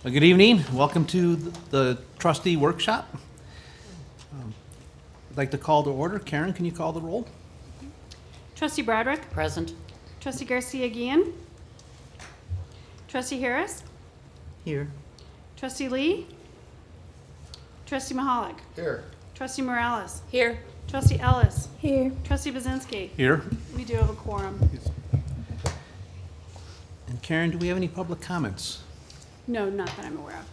Well, good evening. Welcome to the trustee workshop. I'd like to call to order. Karen, can you call the roll? Trustee Broderick. Present. Trustee Garcia Guillen. Trustee Harris. Here. Trustee Lee. Trustee Mahalik. Here. Trustee Morales. Here. Trustee Ellis. Here. Trustee Bazinski. Here. We do have a quorum. And Karen, do we have any public comments? No, not that I'm aware of.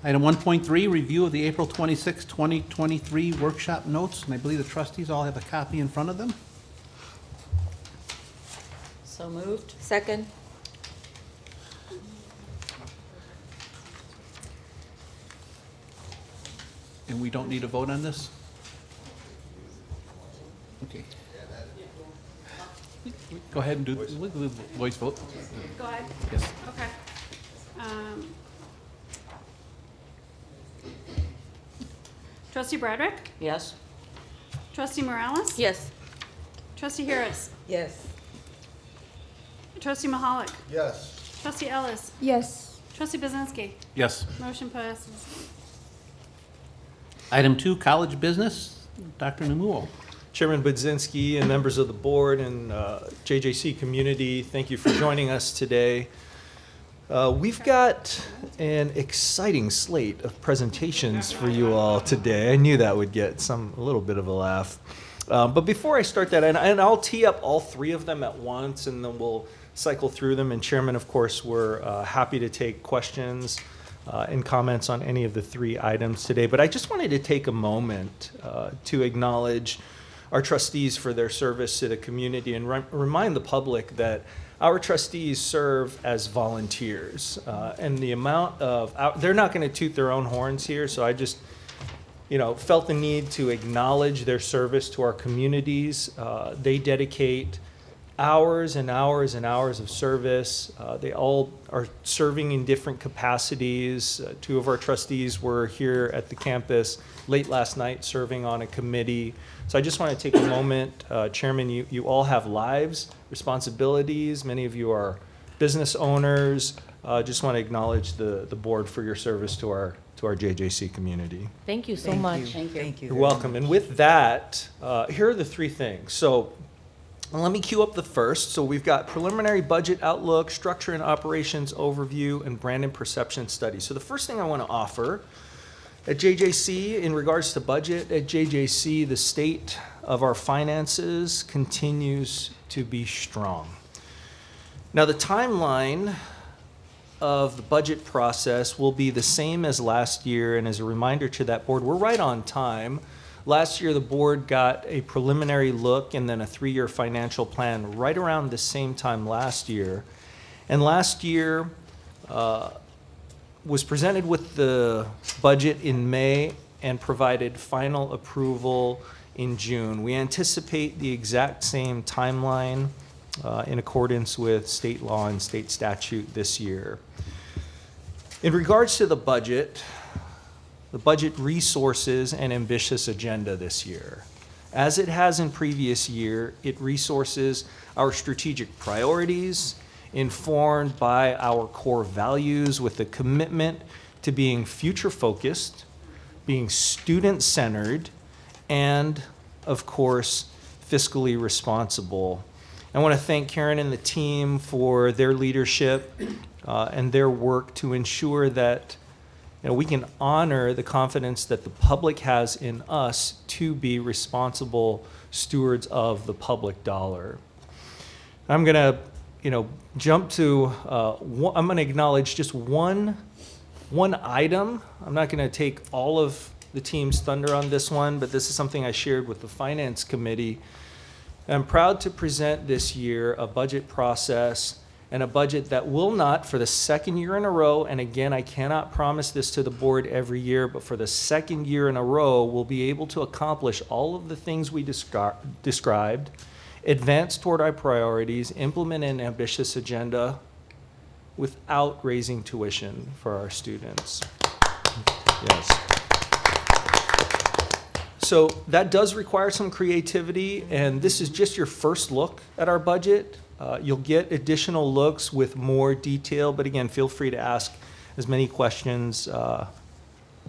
Item 1.3, review of the April 26, 2023 workshop notes. And I believe the trustees all have a copy in front of them. So moved. Second. And we don't need a vote on this? Okay. Go ahead and do the voice vote. Go ahead. Yes. Okay. Trustee Broderick. Yes. Trustee Morales. Yes. Trustee Harris. Yes. Trustee Mahalik. Yes. Trustee Ellis. Yes. Trustee Bazinski. Yes. Motion passes. Item 2, college business. Dr. Namuo. Chairman Budzinski and members of the board and JJC community, thank you for joining us today. We've got an exciting slate of presentations for you all today. I knew that would get a little bit of a laugh. But before I start that, and I'll tee up all three of them at once, and then we'll cycle through them. And Chairman, of course, we're happy to take questions and comments on any of the three items today. But I just wanted to take a moment to acknowledge our trustees for their service to the community and remind the public that our trustees serve as volunteers. And the amount of, they're not going to toot their own horns here, so I just, felt the need to acknowledge their service to our communities. They dedicate hours and hours and hours of service. They all are serving in different capacities. Two of our trustees were here at the campus late last night serving on a committee. So I just want to take a moment. Chairman, you all have lives, responsibilities. Many of you are business owners. Just want to acknowledge the board for your service to our JJC community. Thank you so much. Thank you. You're welcome. And with that, here are the three things. So let me cue up the first. So we've got preliminary budget outlook, structure and operations overview, and brand and perception study. So the first thing I want to offer at JJC, in regards to budget, at JJC, the state of our finances continues to be strong. Now, the timeline of the budget process will be the same as last year, and as a reminder to that board, we're right on time. Last year, the board got a preliminary look and then a 3-year financial plan right around the same time last year. And last year, was presented with the budget in May and provided final approval in June. We anticipate the exact same timeline in accordance with state law and state statute this year. In regards to the budget resources and ambitious agenda this year. As it has in previous year, it resources our strategic priorities, informed by our core values with a commitment to being future-focused, being student-centered, and, of course, fiscally responsible. I want to thank Karen and the team for their leadership and their work to ensure that we can honor the confidence that the public has in us to be responsible stewards of the public dollar. I'm going to jump to, I'm going to acknowledge just one item. I'm not going to take all of the team's thunder on this one, but this is something I shared with the Finance Committee. I'm proud to present this year a budget process and a budget that will not, for the second year in a row, and again, I cannot promise this to the board every year, but for the second year in a row, we'll be able to accomplish all of the things we described, advance toward our priorities, implement an ambitious agenda without raising tuition for our students. Yes. So that does require some creativity, and this is just your first look at our budget. You'll get additional looks with more detail, but again, feel free to ask as many questions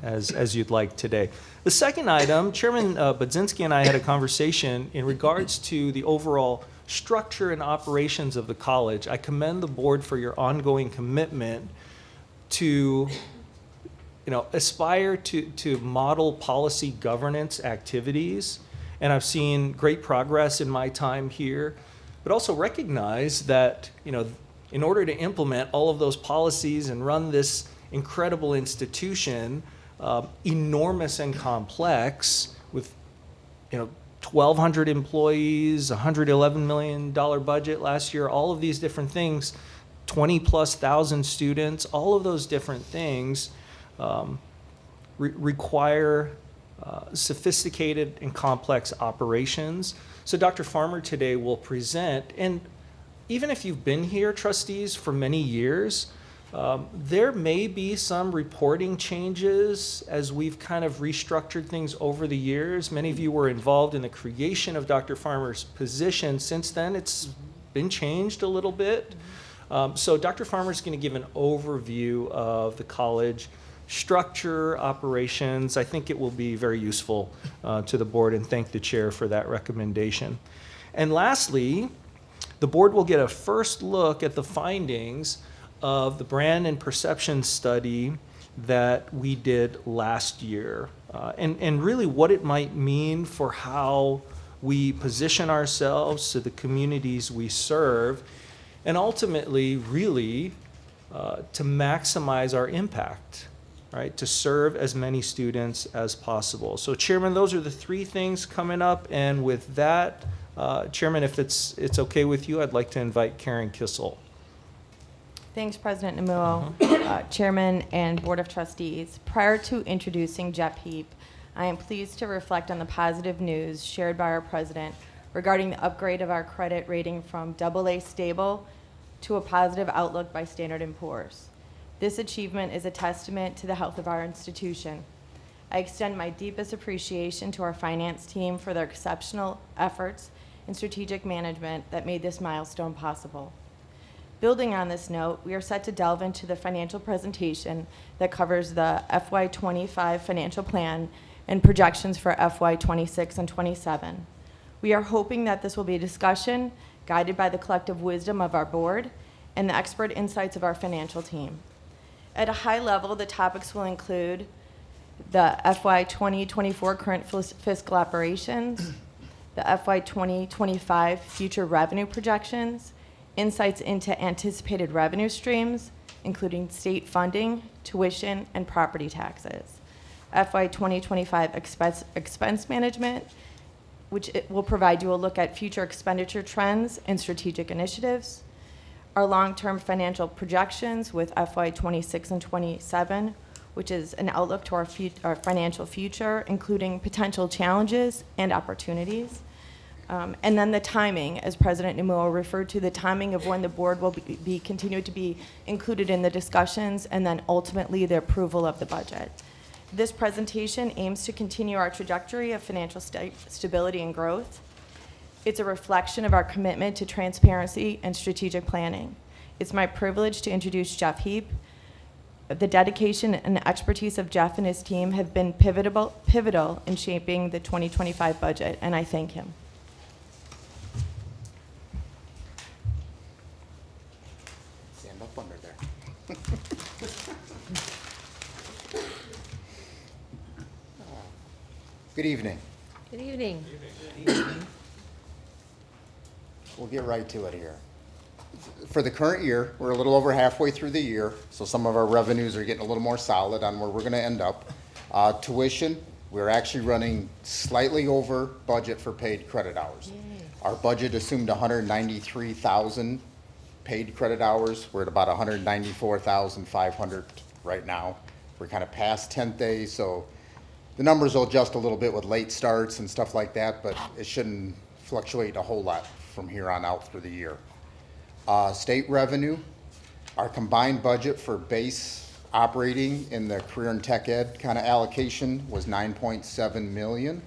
as you'd like today. The second item, Chairman Budzinski and I had a conversation in regards to the overall structure and operations of the college. I commend the board for your ongoing commitment to aspire to model policy governance activities. And I've seen great progress in my time here, but also recognize that, in order to implement all of those policies and run this incredible institution, enormous and complex with, 1,200 employees, $111 million budget last year, all of these different things, 20+ thousand students, all of those different things require sophisticated and complex operations. So Dr. Farmer today will present, and even if you've been here, trustees, for many years, there may be some reporting changes as we've kind of restructured things over the years. Many of you were involved in the creation of Dr. Farmer's position. Since then, it's been changed a little bit. So Dr. Farmer is going to give an overview of the college structure, operations. I think it will be very useful to the board, and thank the chair for that recommendation. And lastly, the board will get a first look at the findings of the brand and perception study that we did last year, and really what it might mean for how we position ourselves to the communities we serve, and ultimately really to maximize our impact, right, to serve as many students as possible. So Chairman, those are the three things coming up, and with that, Chairman, if it's okay with you, I'd like to invite Karen Kissel. Thanks, President Namuo, Chairman and Board of Trustees. Prior to introducing Jeff Heap, I am pleased to reflect on the positive news shared by our President regarding the upgrade of our credit rating from AA stable to a positive outlook by Standard & Poor's. This achievement is a testament to the health of our institution. I extend my deepest appreciation to our finance team for their exceptional efforts in strategic management that made this milestone possible. Building on this note, we are set to delve into the financial presentation that covers the FY25 financial plan and projections for FY26 and 27. We are hoping that this will be a discussion guided by the collective wisdom of our board and the expert insights of our financial team. At a high level, the topics will include the FY 2024 current fiscal operations, the FY 2025 future revenue projections, insights into anticipated revenue streams, including state funding, tuition, and property taxes, FY 2025 expense management, which it will provide you a look at future expenditure trends and strategic initiatives, our long-term financial projections with FY 26 and 27, which is an outlook to our financial future, including potential challenges and opportunities. And then the timing, as President Namuo referred to, the timing of when the board will be continue to be included in the discussions, and then ultimately the approval of the budget. This presentation aims to continue our trajectory of financial stability and growth. It's a reflection of our commitment to transparency and strategic planning. It's my privilege to introduce Jeff Heap. The dedication and expertise of Jeff and his team have been pivotal in shaping the 2025 budget, and I thank him. Stand up under there. Good evening. Good evening. We'll get right to it here. For the current year, we're a little over halfway through the year, so some of our revenues are getting a little more solid on where we're going to end up. Tuition, we're actually running slightly over budget for paid credit hours. Our budget assumed 193,000 paid credit hours. We're at about 194,500 right now. We're kind of past 10th day, so the numbers will adjust a little bit with late starts and stuff like that, but it shouldn't fluctuate a whole lot from here on out through the year. State revenue, our combined budget for base operating in the career and tech ed kind of allocation was $9.7 million.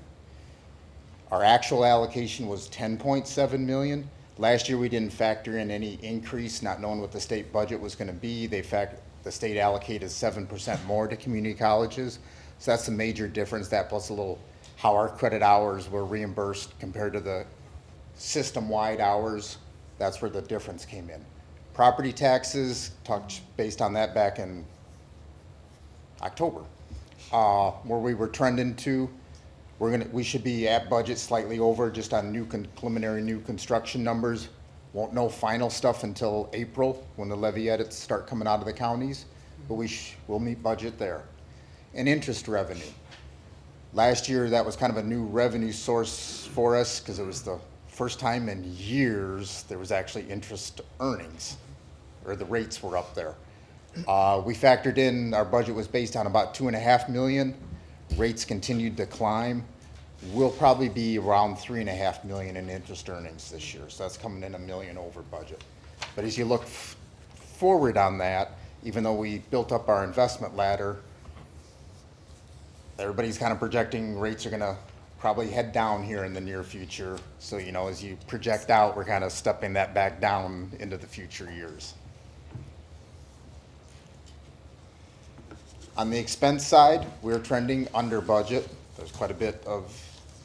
Our actual allocation was 10.7 million. Last year, we didn't factor in any increase, not knowing what the state budget was gonna be. The state allocated 7% more to community colleges. So that's a major difference, that plus a little how our credit hours were reimbursed compared to the system-wide hours. That's where the difference came in. Property taxes, talked based on that back in October, where we were trending to. We should be at budget, slightly over, just on preliminary new construction numbers. Won't know final stuff until April, when the levy edits start coming out of the counties, but we'll meet budget there. And interest revenue. Last year, that was kind of a new revenue source for us, because it was the first time in years there was actually interest earnings, or the rates were up there. We factored in, our budget was based on about 2.5 million. Rates continued to climb. We'll probably be around 3.5 million in interest earnings this year, so that's coming in $1 million over budget. But as you look forward on that, even though we built up our investment ladder, everybody's kind of projecting rates are gonna probably head down here in the near future. So, you know, as you project out, we're kind of stepping that back down into the future years. On the expense side, we're trending under budget. There's quite a bit of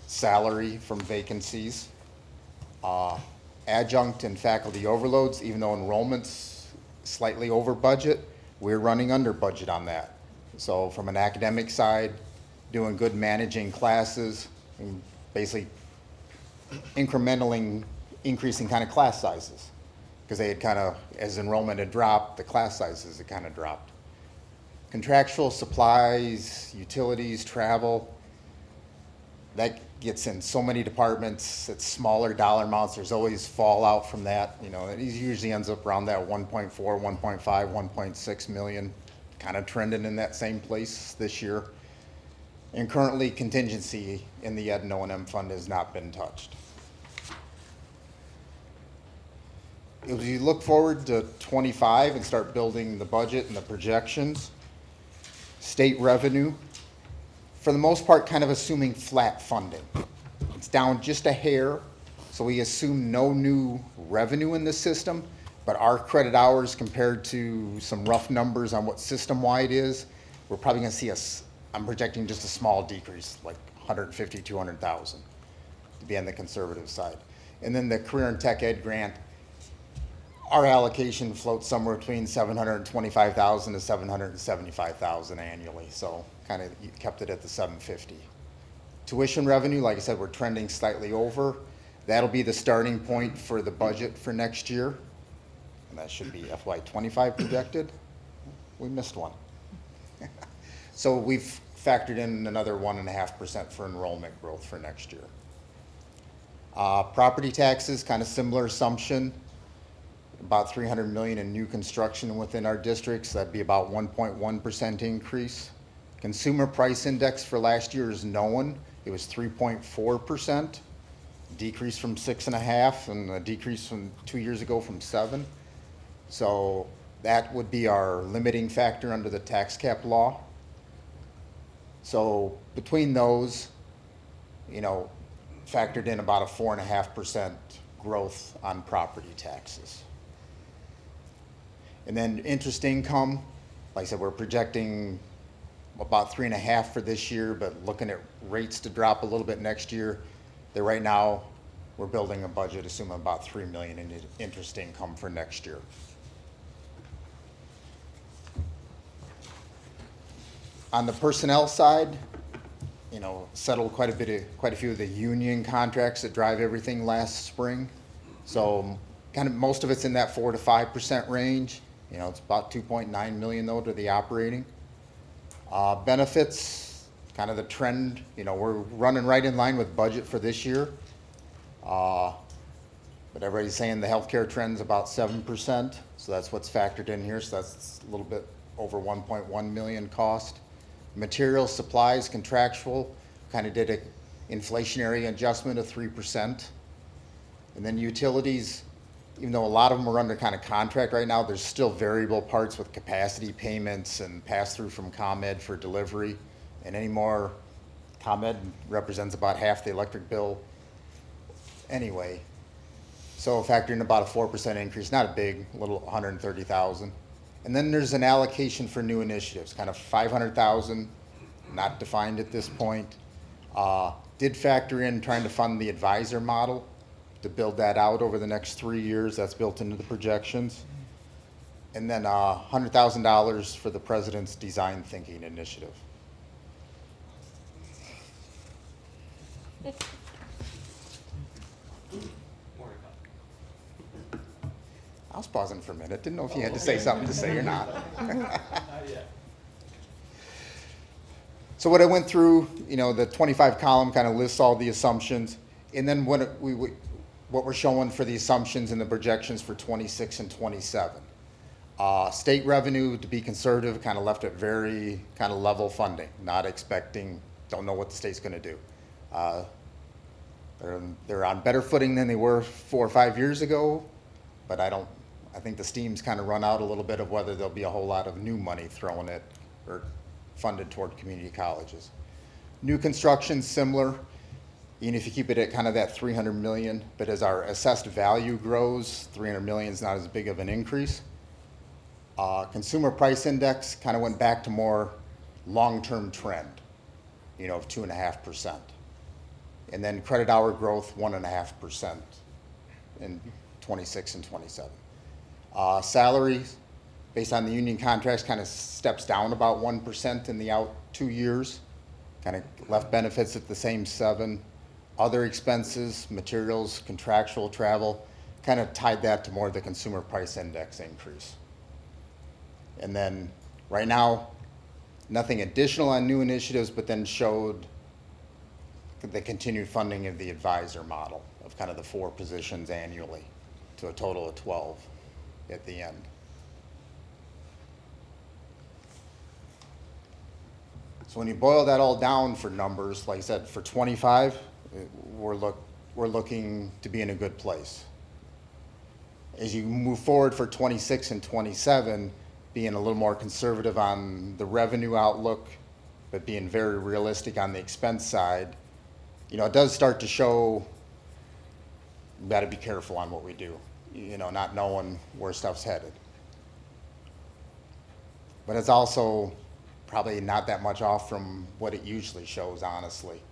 salary from vacancies. Adjunct and faculty overloads, even though enrollment's slightly over budget, we're running under budget on that. So from an academic side, doing good managing classes, and basically incrementally increasing kind of class sizes. Because they had kind of, as enrollment had dropped, the class sizes had kind of dropped. Contractual supplies, utilities, travel, that gets in so many departments. It's smaller dollar amounts. There's always fallout from that. You know, it usually ends up around that 1.4, 1.5, 1.6 million, kind of trending in that same place this year. And currently, contingency in the Ed and O&M fund has not been touched. As you look forward to 25 and start building the budget and the projections, state revenue, for the most part, kind of assuming flat funding. It's down just a hair, so we assume no new revenue in the system, but our credit hours compared to some rough numbers on what system-wide is, we're probably gonna see I'm projecting just a small decrease, like 150, 200,000, to be on the conservative side. And then the Career and Tech Ed grant, our allocation floats somewhere between 725,000 to 775,000 annually, so kind of kept it at the 750. Tuition revenue, like I said, we're trending slightly over. That'll be the starting point for the budget for next year, and that should be FY25 projected. We missed one. So we've factored in another 1.5% for enrollment growth for next year. Property taxes, kind of similar assumption. About 300 million in new construction within our districts. That'd be about 1.1% increase. Consumer price index for last year is known. It was 3.4%, decrease from 6.5%, and a decrease from 2 years ago from 7%. So that would be our limiting factor under the tax cap law. So between those, you know, factored in about a 4.5% growth on property taxes. And then interest income, like I said, we're projecting about 3.5 for this year, but looking at rates to drop a little bit next year. That right now, we're building a budget assuming about 3 million in interest income for next year. On the personnel side, you know, settled quite a few of the union contracts that drive everything last spring. So kind of most of it's in that 4 to 5% range. You know, it's about 2.9 million though to the operating. Benefits, kind of the trend, you know, we're running right in line with budget for this year. But everybody's saying the healthcare trend's about 7%, so that's what's factored in here, so that's a little bit over 1.1 million cost. Material supplies, contractual, kind of did an inflationary adjustment of 3%. And then utilities, even though a lot of them are under kind of contract right now, there's still variable parts with capacity payments and pass-through from ComEd for delivery. And anymore, ComEd represents about half the electric bill anyway. So factoring about a 4% increase, not a big, little 130,000. And then there's an allocation for new initiatives, kind of 500,000, not defined at this point. Did factor in trying to fund the advisor model to build that out over the next 3 years. That's built into the projections. And then $100,000 for the president's design thinking initiative. I was pausing for a minute. Didn't know if you had to say something to say or not. So what I went through, the 25 column kind of lists all the assumptions. And then what we're showing for the assumptions and the projections for 26 and 27. State revenue, to be conservative, kind of left at very kind of level funding, not expecting, don't know what the state's going to do. They're on better footing than they were 4 or 5 years ago, but I think the steam's kind of run out a little bit of whether there'll be a whole lot of new money thrown at or funded toward community colleges. New construction, similar, even if you keep it at kind of that 300 million, but as our assessed value grows, 300 million is not as big of an increase. Consumer price index kind of went back to more long-term trend, of 2.5%. And then credit hour growth, 1.5% in 26 and 27. Salaries, based on the union contracts, kind of steps down about 1% in the out 2 years. Kind of left benefits at the same 7. Other expenses, materials, contractual travel, kind of tied that to more of the consumer price index increase. And then right now, nothing additional on new initiatives, but then showed the continued funding of the advisor model of kind of the 4 positions annually to a total of 12 at the end. So when you boil that all down for numbers, like I said, for 25, we're looking to be in a good place. As you move forward for 26 and 27, being a little more conservative on the revenue outlook, but being very realistic on the expense side, it does start to show we got to be careful on what we do, not knowing where stuff's headed. But it's also probably not that much off from what it usually shows, honestly,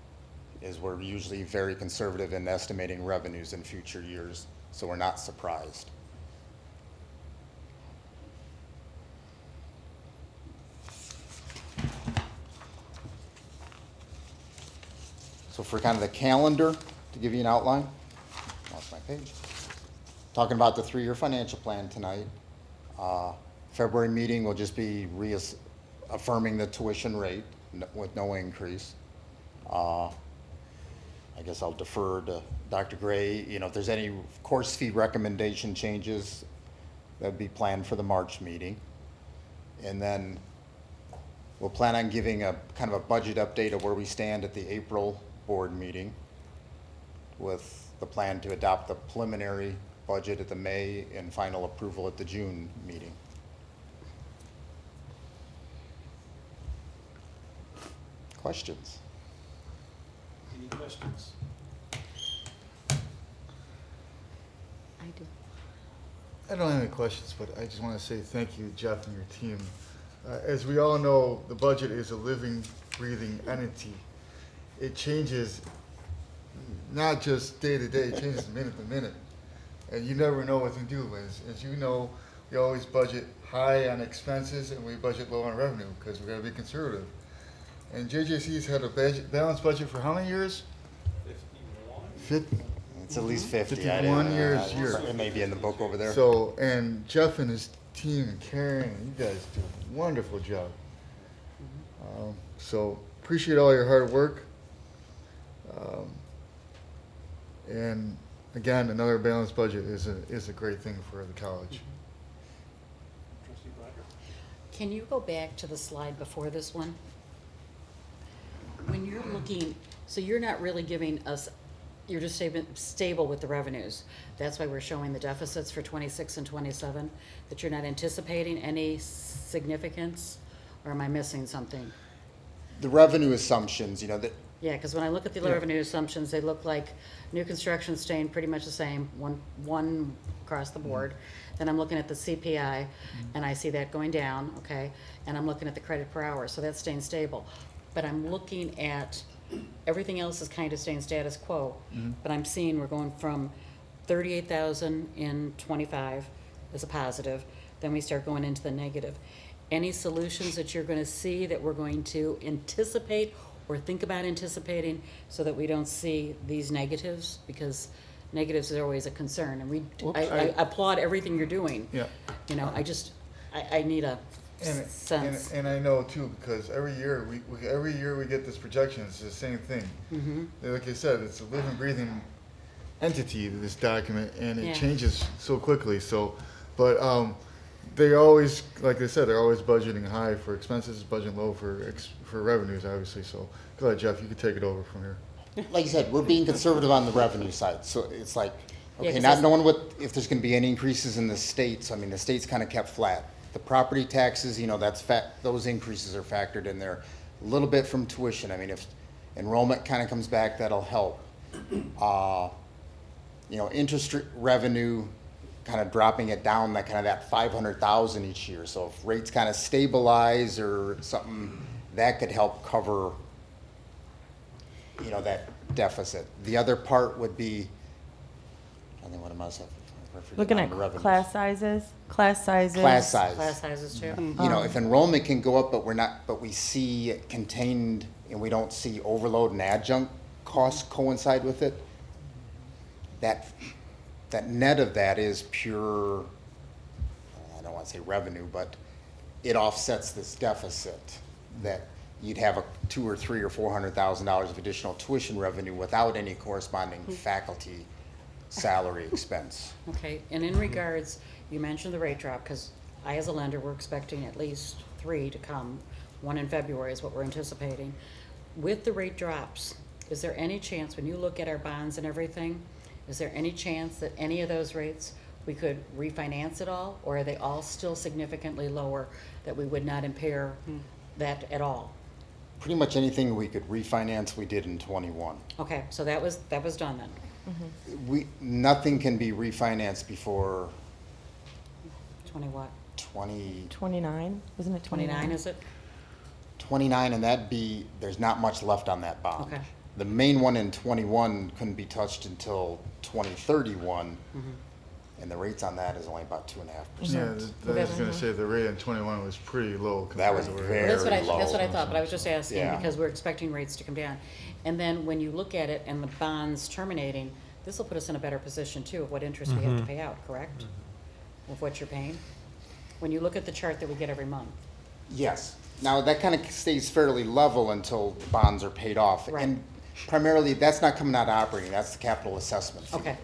is we're usually very conservative in estimating revenues in future years, so we're not surprised. So for kind of the calendar, to give you an outline, lost my page. Talking about the 3-year financial plan tonight. February meeting will just be affirming the tuition rate with no increase. I guess I'll defer to Dr. Gray. If there's any course fee recommendation changes, that'd be planned for the March meeting. And then we'll plan on giving a kind of a budget update of where we stand at the April board meeting with the plan to adopt the preliminary budget at the May and final approval at the June meeting. Questions? Any questions? I do. I don't have any questions, but I just want to say thank you, Jeff, and your team. As we all know, the budget is a living, breathing entity. It changes not just day to day, it changes minute to minute. And you never know what to do. As you know, we always budget high on expenses and we budget low on revenue because we got to be conservative. And JJC's had a balanced budget for how many years? 50. It's at least 50. 51 years. It may be in the book over there. So, and Jeff and his team and Karen, you guys do a wonderful job. So appreciate all your hard work. And again, another balanced budget is a great thing for the college. Can you go back to the slide before this one? When you're looking, so you're not really giving us, you're just stable with the revenues. That's why we're showing the deficits for 26 and 27, that you're not anticipating any significance, or am I missing something? The revenue assumptions, Yeah, because when I look at the revenue assumptions, they look like new construction staying pretty much the same, one across the board. Then I'm looking at the CPI, and I see that going down, okay? And I'm looking at the credit per hour, so that's staying stable. But I'm looking at, everything else is kind of staying status quo. But I'm seeing we're going from 38,000 in '25 as a positive, then we start going into the negative. Any solutions that you're gonna see that we're going to anticipate or think about anticipating so that we don't see these negatives? Because negatives are always a concern, and I applaud everything you're doing. Yeah. You know, I need a And, sense. and I know too, because every year we get this projection, it's the same thing. Like I said, it's a living, breathing entity, this document, and it Yeah. changes so quickly, so, but, they always, like I said, they're always budgeting high for expenses, budgeting low for revenues, obviously, so, go ahead, Jeff, you can take it over from here. Like you said, we're being conservative on the revenue side, so it's like, Yeah, okay, 'cause not that's- knowing if there's gonna be any increases in the states, I mean, the states kinda kept flat. The property taxes, you know, those increases are factored in there. A little bit from tuition, I mean, if enrollment kinda comes back, that'll help. You know, interest revenue, kinda dropping it down, that 500,000 each year, so if rates kinda stabilize or something, that could help cover, you know, that deficit. The other part would be, I think what am I saying? Looking at class sizes, class sizes. Class size. Class sizes too. You know, if enrollment can go up, but we see it contained and we don't see overload and adjunct costs coincide with it, that net of that is pure, I don't want to say revenue, but it offsets this deficit that you'd have a $200,000 or $300,000 or $400,000 of additional tuition revenue without any corresponding faculty salary expense. Okay, and in regards, you mentioned the rate drop, because I, as a lender, we're expecting at least 3 to come. 1 in February is what we're anticipating. With the rate drops, is there any chance, when you look at our bonds and everything, is there any chance that any of those rates, we could refinance it all? Or are they all still significantly lower, that we would not impair that at all? Pretty much anything we could refinance, we did in '21. Okay, so that was done then. Nothing can be refinanced before 20 what? 29, wasn't it 29? 29, is it? 29, and there's not much left on that bond. Okay. The main one in '21 couldn't be touched until 2031, and the rates on that is only about 2.5%. Yeah, I was gonna say, the rate in '21 was pretty low. That was compared to very Well, that's what I low. thought, but I was just asking, Yeah. because we're expecting rates to come down. And then when you look at it and the bonds terminating, this will put us in a better position too of what interest we have to pay out, correct? Of what you're paying? When you look at the chart that we get every month. Yes. Now, that kind of stays fairly level until bonds are paid off. Right. And primarily, that's not coming out of operating, that's the capital assessment fee. Okay.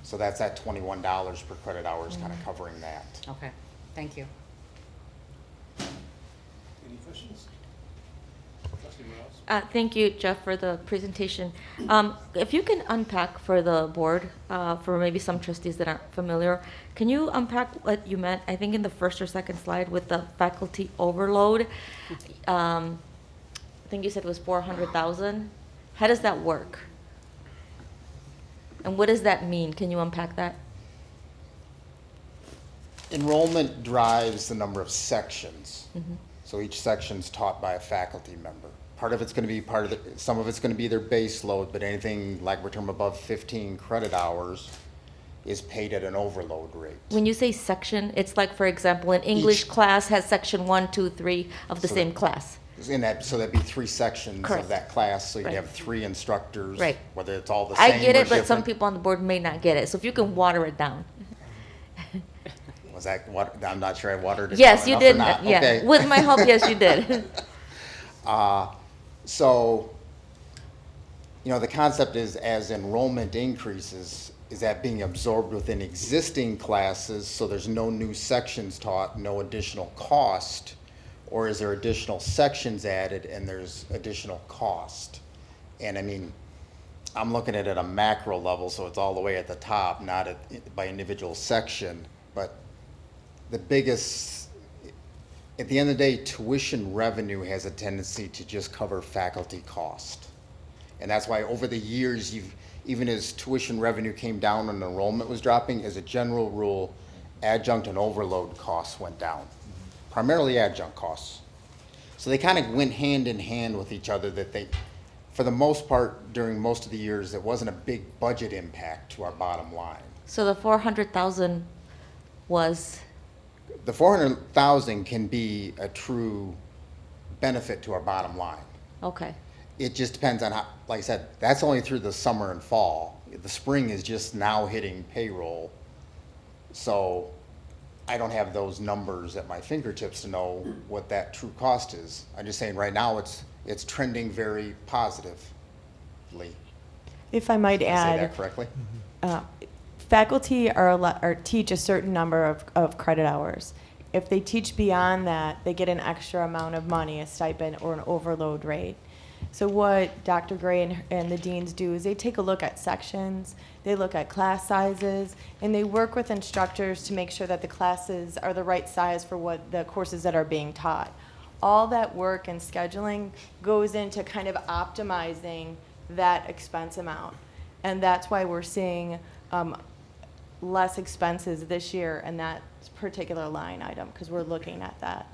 So that's at $21 per credit hour is kind of covering that. Okay, thank you. Any questions? Trustee Morales? Thank you, Jeff, for the presentation. If you can unpack for the board, for maybe some trustees that aren't familiar, can you unpack what you meant, I think in the first or second slide, with the faculty overload? I think you said it was 400,000. How does that work? And what does that mean? Can you unpack that? Enrollment drives the number of sections. So each section's taught by a faculty member. Part of it's going to be some of it's going to be their base load, but anything like we're talking above 15 credit hours is paid at an overload rate. When you say section, it's like, for example, an English Each- class has section 1, 2, 3 of the So same that- class. So that'd be 3 sections Correct. of that class, so you'd Right. have 3 instructors. Right. Whether it's all the same I get or it, but some different. people on the board may not get it. So if you can water it down. Was that what, I'm not sure I watered it Yes, down you enough did. or not. Yeah, Okay. with my help, yes, you did. So, you know, the concept is as enrollment increases, is that being absorbed within existing classes, so there's no new sections taught, no additional cost? Or is there additional sections added and there's additional cost? And I mean, I'm looking at it at a macro level, so it's all the way at the top, not by individual section. But the biggest, at the end of the day, tuition revenue has a tendency to just cover faculty cost. And that's why over the years, even as tuition revenue came down and enrollment was dropping, as a general rule, adjunct and overload costs went down, primarily adjunct costs. So they kind of went hand in hand with each other, that they, for the most part, during most of the years, it wasn't a big budget impact to our bottom line. So the 400,000 was, The 400,000 can be a true benefit to our bottom line. okay. It just depends on how, like I said, that's only through the summer and fall. The spring is just now hitting payroll. So I don't have those numbers at my fingertips to know what that true cost is. I'm just saying right now it's trending very positively. If I might Did I say add, that correctly? faculty are teach a certain number of credit hours. If they teach beyond that, they get an extra amount of money, a stipend or an overload rate. So what Dr. Gray and the deans do is they take a look at sections, they look at class sizes, and they work with instructors to make sure that the classes are the right size for what the courses that are being taught. All that work and scheduling goes into kind of optimizing that expense amount. And that's why we're seeing less expenses this year in that particular line item, because we're looking at that.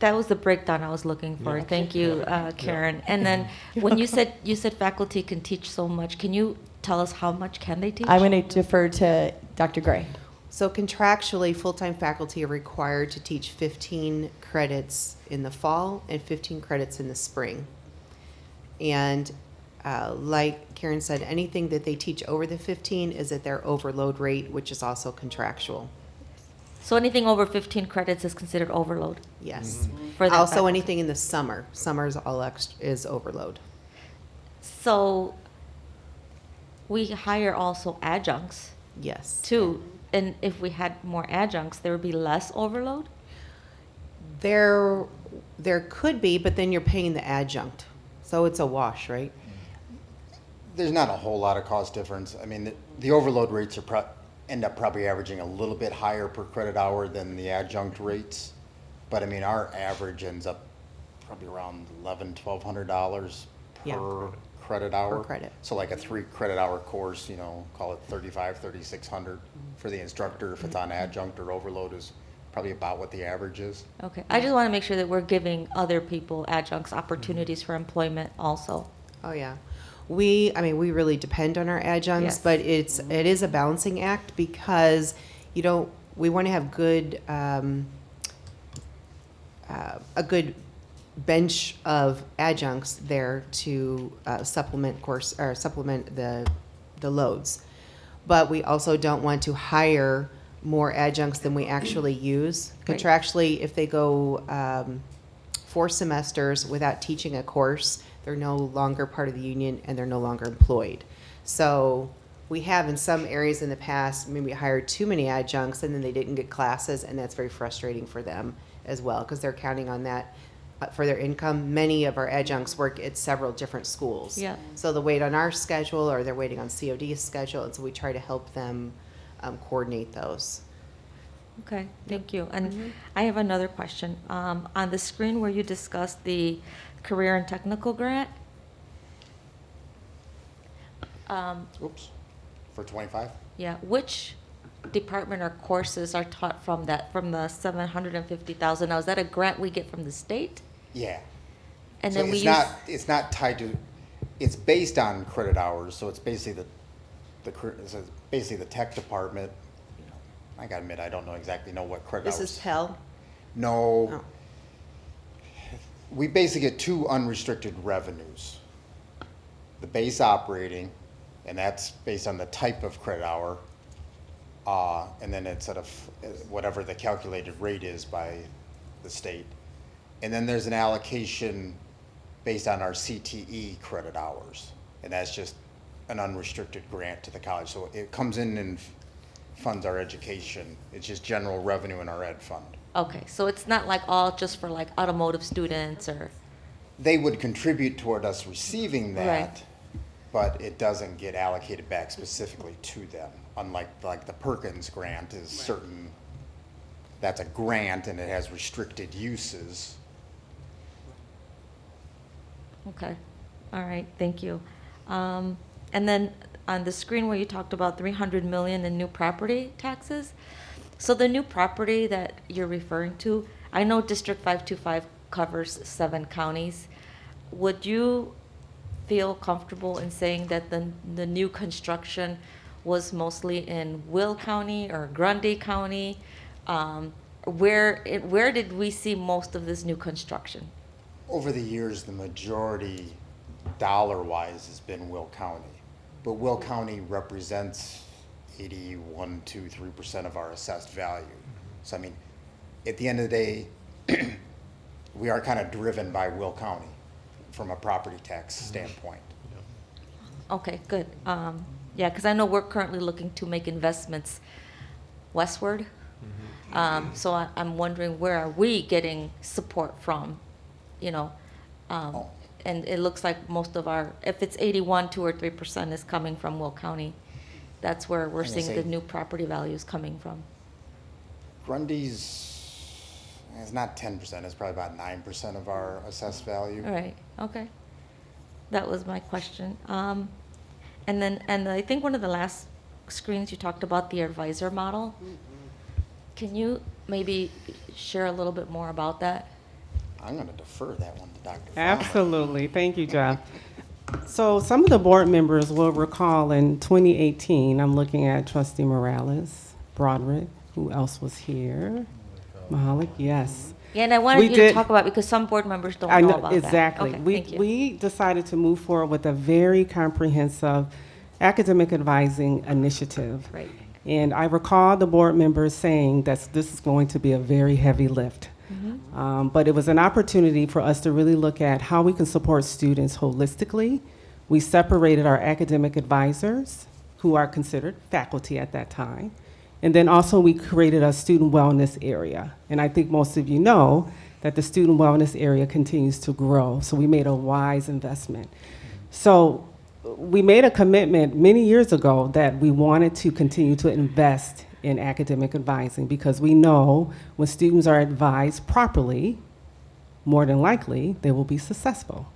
That was the breakdown I was looking for. Yeah. Thank you, Karen. And then when you said faculty can teach so much, can you tell us how much can they teach? I'm going to defer to Dr. Gray. So contractually, full-time faculty are required to teach 15 credits in the fall and 15 credits in the spring. And like Karen said, anything that they teach over the 15 is at their overload rate, which is also contractual. So anything over 15 credits is considered overload Yes. for that Also, faculty. anything in the summer. Summer's all is overload. So we hire also adjuncts Yes. too. And if we had more adjuncts, there would be less overload? There could be, but then you're paying the adjunct. So it's a wash, right? There's not a whole lot of cost difference. I mean, the overload rates end up probably averaging a little bit higher per credit hour than the adjunct rates. But I mean, our average ends up probably around $1,100-$1,200 Yeah. per credit hour. Per credit. So like a 3 credit hour course, call it $3,600 for the instructor. If it's on adjunct or overload is probably about what the average is. Okay. I just want to make sure that we're giving other people adjuncts opportunities for employment also. Oh, yeah. We really depend on our adjuncts, Yes. but it is a balancing act because we want to have a good bench of adjuncts there to supplement the loads. But we also don't want to hire more adjuncts than we actually use. Right. Contractually, if they go 4 semesters without teaching a course, they're no longer part of the union and they're no longer employed. So we have in some areas in the past, maybe hired too many adjuncts and then they didn't get classes, and that's very frustrating for them as well because they're counting on that for their income. Many of our adjuncts work at several different schools. Yeah. So they'll wait on our schedule or they're waiting on COD's schedule, and so we try to help them coordinate those. Okay, thank you. And I have another question. On the screen where you discussed the career and technical grant, Oops, for 25? yeah, which department or courses are taught from the 750,000? Now, is that a grant we get from the state? Yeah. And So then we it's not tied to, it's based on credit hours, so it's basically the tech department. I gotta admit, I don't exactly know what credit hours. This is Pell. No. Oh. We basically get 2 unrestricted revenues. The base operating, and that's based on the type of credit hour, and then it's at whatever the calculated rate is by the state. And then there's an allocation based on our CTE credit hours, and that's just an unrestricted grant to the college. So it comes in and funds our education. It's just general revenue in our ed fund. Okay, so it's not like all just for like automotive students or, They would contribute toward us receiving that, Right. but it doesn't get allocated back specifically to them. Unlike like the Perkins grant is certain, that's a grant and it has restricted uses. okay, all right, thank you. And then on the screen where you talked about 300 million in new property taxes. So the new property that you're referring to, I know District 525 covers 7 counties. Would you feel comfortable in saying that the new construction was mostly in Will County or Grundy County? Where did we see most of this new construction? Over the years, the majority, dollar-wise, has been Will County. But Will County represents 81, 2, 3% of our assessed value. So, I mean, at the end of the day, we are kind of driven by Will County from a property tax standpoint. Okay, good. Yeah, because I know we're currently looking to make investments westward. So I'm wondering, where are we getting support from? You know, and it looks like most of our, if it's 81, 2 or 3% is coming from Will County. That's where we're I'm gonna seeing say- the new property values coming from. Grundy's, it's not 10%, it's probably about 9% of our assessed value. All right, okay. That was my question. And I think one of the last screens you talked about the advisor model. Can you maybe share a little bit more about that? I'm going to defer that one to Dr. Farmer. Absolutely. Thank you, Jeff. So some of the board members will recall in 2018, I'm looking at Trustee Morales, Broderick, who else was here? Mahalik, yes. Yeah, and I wanted We you to did- talk about, because some board members don't I know know, about that. exactly. Okay, We, thank you. we decided to move forward with a very comprehensive academic advising initiative. Right. And I recall the board members saying that this is going to be a very heavy lift. But it was an opportunity for us to really look at how we can support students holistically. We separated our academic advisors, who are considered faculty at that time. And then also we created a student wellness area. And I think most of you know that the student wellness area continues to grow. So we made a wise investment. So we made a commitment many years ago that we wanted to continue to invest in academic advising, because we know when students are advised properly, more than likely they will be successful.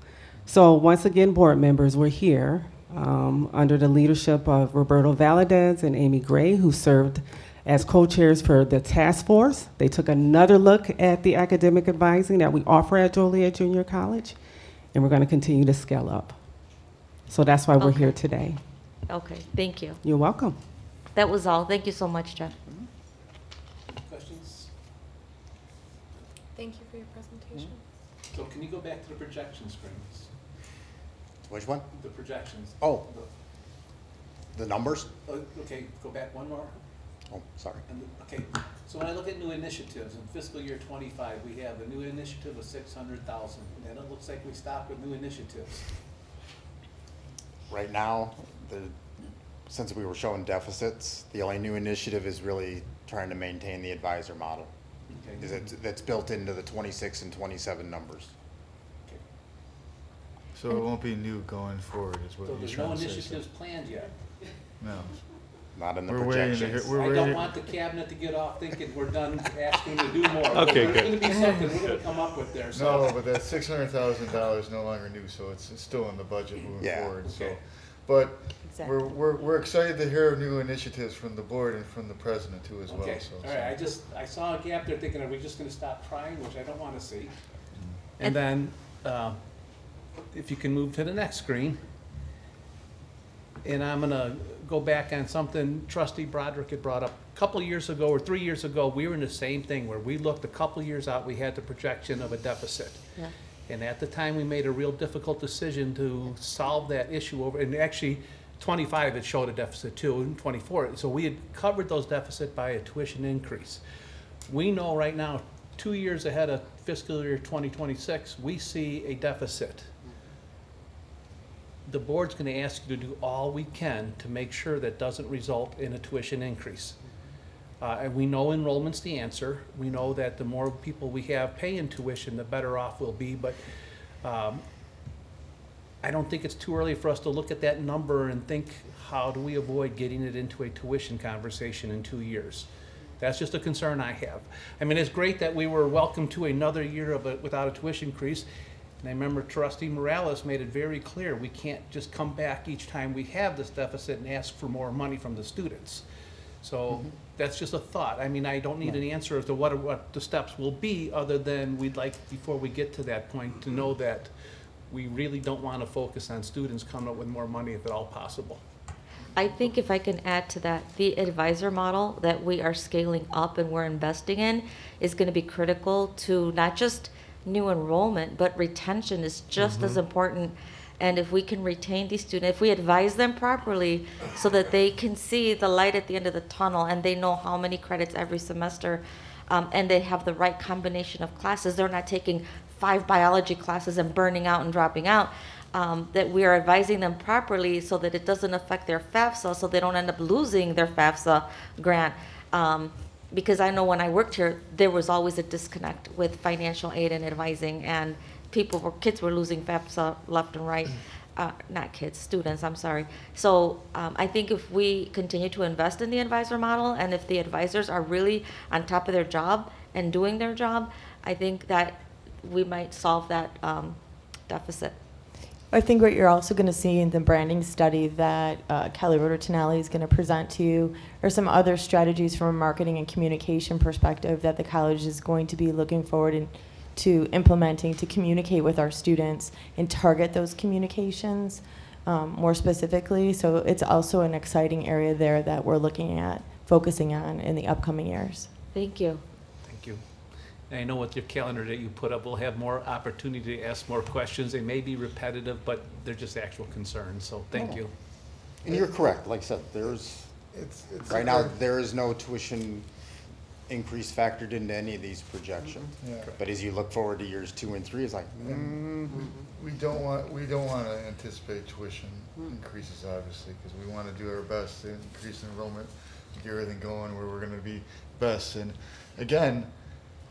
So once again, board members, we're here under the leadership of Roberto Valadez and Amy Gray, who served as co-chairs for the task force. They took another look at the academic advising that we offer at Joliet Junior College, and we're going to continue to scale up. So that's why we're Okay. here today. Okay, thank you. You're welcome. That was all. Thank you so much, Jeff. Questions? Thank you for your presentation. So can you go back to the projection screens? Which one? The projections. Oh, the numbers? Okay, go back one more. Oh, sorry. Okay, so when I look at new initiatives, in fiscal year '25, we have a new initiative of 600,000. And then it looks like we stopped with new initiatives. Right now, since we were showing deficits, the only new initiative is really trying to maintain the advisor model. Okay. That's built into the 26 and 27 numbers. Okay. So it won't be new going forward, is what So you're there's trying no to say. initiatives planned yet. No. Not in the We're waiting to hear, projections. we're I don't waiting. want the cabinet to get off thinking we're done asking to do more. Okay, There's good. gonna be something we're gonna come up with there, so. No, but that $600,000 no longer new, so it's still in the budget moving Yeah. forward, so. Okay. But Exactly. we're excited to hear new initiatives from the board and from the president too as well, Okay, so. all right, I saw a gap there thinking, are we just gonna stop trying, which I don't wanna see. And then, if you can move to the next screen. And I'm gonna go back on something Trustee Broderick had brought up. A couple years ago, or 3 years ago, we were in the same thing, where we looked a couple years out, we had the projection of a deficit. Yeah. And at the time, we made a real difficult decision to solve that issue over, and actually, '25, it showed a deficit too, and '24. So we had covered those deficit by a tuition increase. We know right now, 2 years ahead of fiscal year 2026, we see a deficit. The board's gonna ask you to do all we can to make sure that doesn't result in a tuition increase. And we know enrollment's the answer. We know that the more people we have paying tuition, the better off we'll be, but I don't think it's too early for us to look at that number and think, how do we avoid getting it into a tuition conversation in 2 years? That's just a concern I have. I mean, it's great that we were welcome to another year of without a tuition increase. And I remember Trustee Morales made it very clear, we can't just come back each time we have this deficit and ask for more money from the students. So that's just a thought. I mean, I don't need an answer as to what the steps will be, other than we'd like, before we get to that point, to know that we really don't want to focus on students coming up with more money if at all possible. I think if I can add to that, the advisor model that we are scaling up and we're investing in is going to be critical to not just new enrollment, but retention is just as important. And if we can retain these students, if we advise them properly so that they can see the light at the end of the tunnel and they know how many credits every semester, and they have the right combination of classes, they're not taking 5 biology classes and burning out and dropping out, that we are advising them properly so that it doesn't affect their FAFSA, so they don't end up losing their FAFSA grant. Because I know when I worked here, there was always a disconnect with financial aid and advising, and kids were losing FAFSA left and right. Not kids, students, I'm sorry. So I think if we continue to invest in the advisor model, and if the advisors are really on top of their job and doing their job, I think that we might solve that deficit. I think what you're also going to see in the branding study that Kelly Rotor-Tonelli is going to present to you are some other strategies from a marketing and communication perspective that the college is going to be looking forward to implementing to communicate with our students and target those communications more specifically. So it's also an exciting area there that we're looking at focusing on in the upcoming years. Thank you. Thank you. And I know with your calendar that you put up, we'll have more opportunity to ask more questions. They may be repetitive, but they're just actual concerns, so thank you. And you're correct, like I said, there's, It's right now, there is no tuition increase factored into any of these projections. Yeah. But as you look forward to years 2 and 3, it's like, We don't want to anticipate tuition increases, obviously, because we want to do our best to increase enrollment, get everything going where we're going to be best. And again,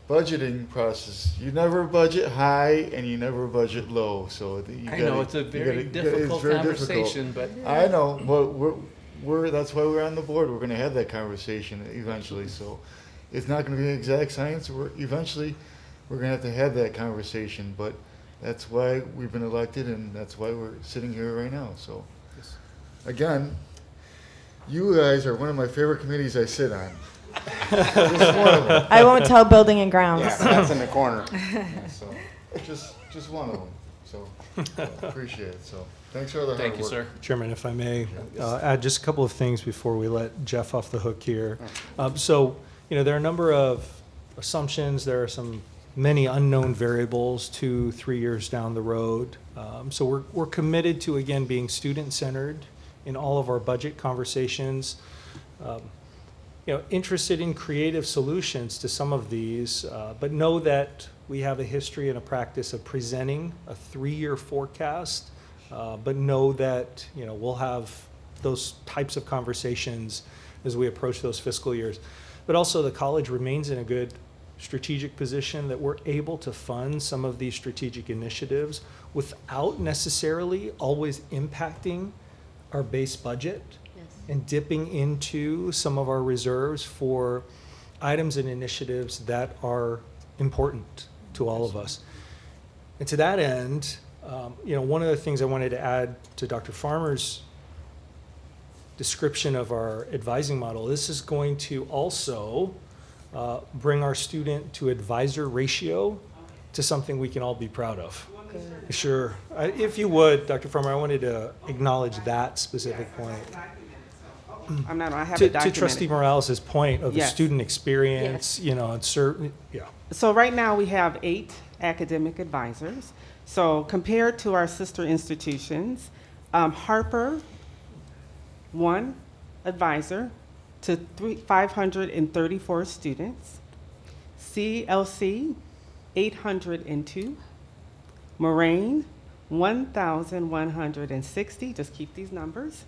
budgeting process, you never budget high and you never budget low, so you I gotta- know, it's a you very gotta- difficult it's very conversation, but I know, but that's why we're on the board. We're gonna have that conversation eventually, so it's not gonna be an exact science. Eventually, we're gonna have that conversation, but that's why we've been elected and that's why we're sitting here right now, so. Again, you guys are one of my favorite committees I sit on. Just one of them. I won't tell building and grounds. yeah, that's in the corner. So, just one of them, so, appreciate it, so, thanks for all the hard work. thank you, sir. Chairman, if I may, add just a couple of things before we let Jeff off the hook here. So, there are a number of assumptions. There are many unknown variables 2-3 years down the road. So we're committed to, again, being student-centered in all of our budget conversations. Interested in creative solutions to some of these, but know that we have a history and a practice of presenting a 3-year forecast, but know that, we'll have those types of conversations as we approach those fiscal years. But also the college remains in a good strategic position that we're able to fund some of these strategic initiatives without necessarily always impacting our base budget and dipping into some of our reserves for items and initiatives that are important to all of us. And to that end, one of the things I wanted to add to Dr. Farmer's description of our advising model, this is going to also bring our student to advisor ratio to something we can all be proud of. Sure. If you would, Dr. Farmer, I wanted to acknowledge that specific point. I have To it documented. Trustee Morales' point of the Yes. student experience, and certain, yeah. So right now, we have 8 academic advisors. So compared to our sister institutions, Harper, 1 advisor to 534 students. CLC, 802. Moraine, 1,160. Just keep these numbers.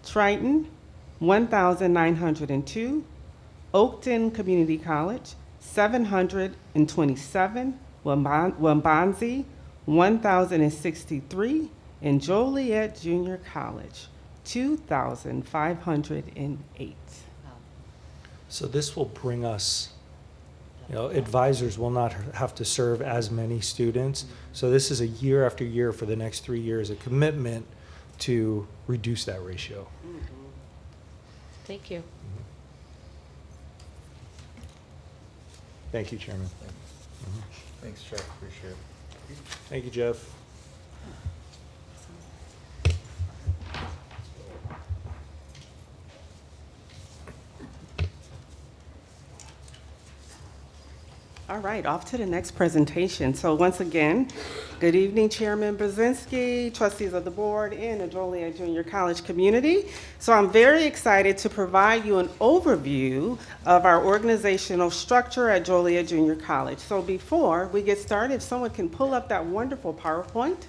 Triton, 1,902. Oakton Community College, 727. Wambanzi, 1,063. And Joliet Junior College, 2,508. So this will bring us advisors will not have to serve as many students. So this is a year after year for the next 3 years, a commitment to reduce that ratio. Thank you. Thank you, Chairman. Thanks, Jeff, appreciate it. Thank you, Jeff. All right, off to the next presentation. So once again, good evening, Chairman Brzezinski, trustees of the board, and the Joliet Junior College community. So I'm very excited to provide you an overview of our organizational structure at Joliet Junior College. So before we get started, if someone can pull up that wonderful PowerPoint.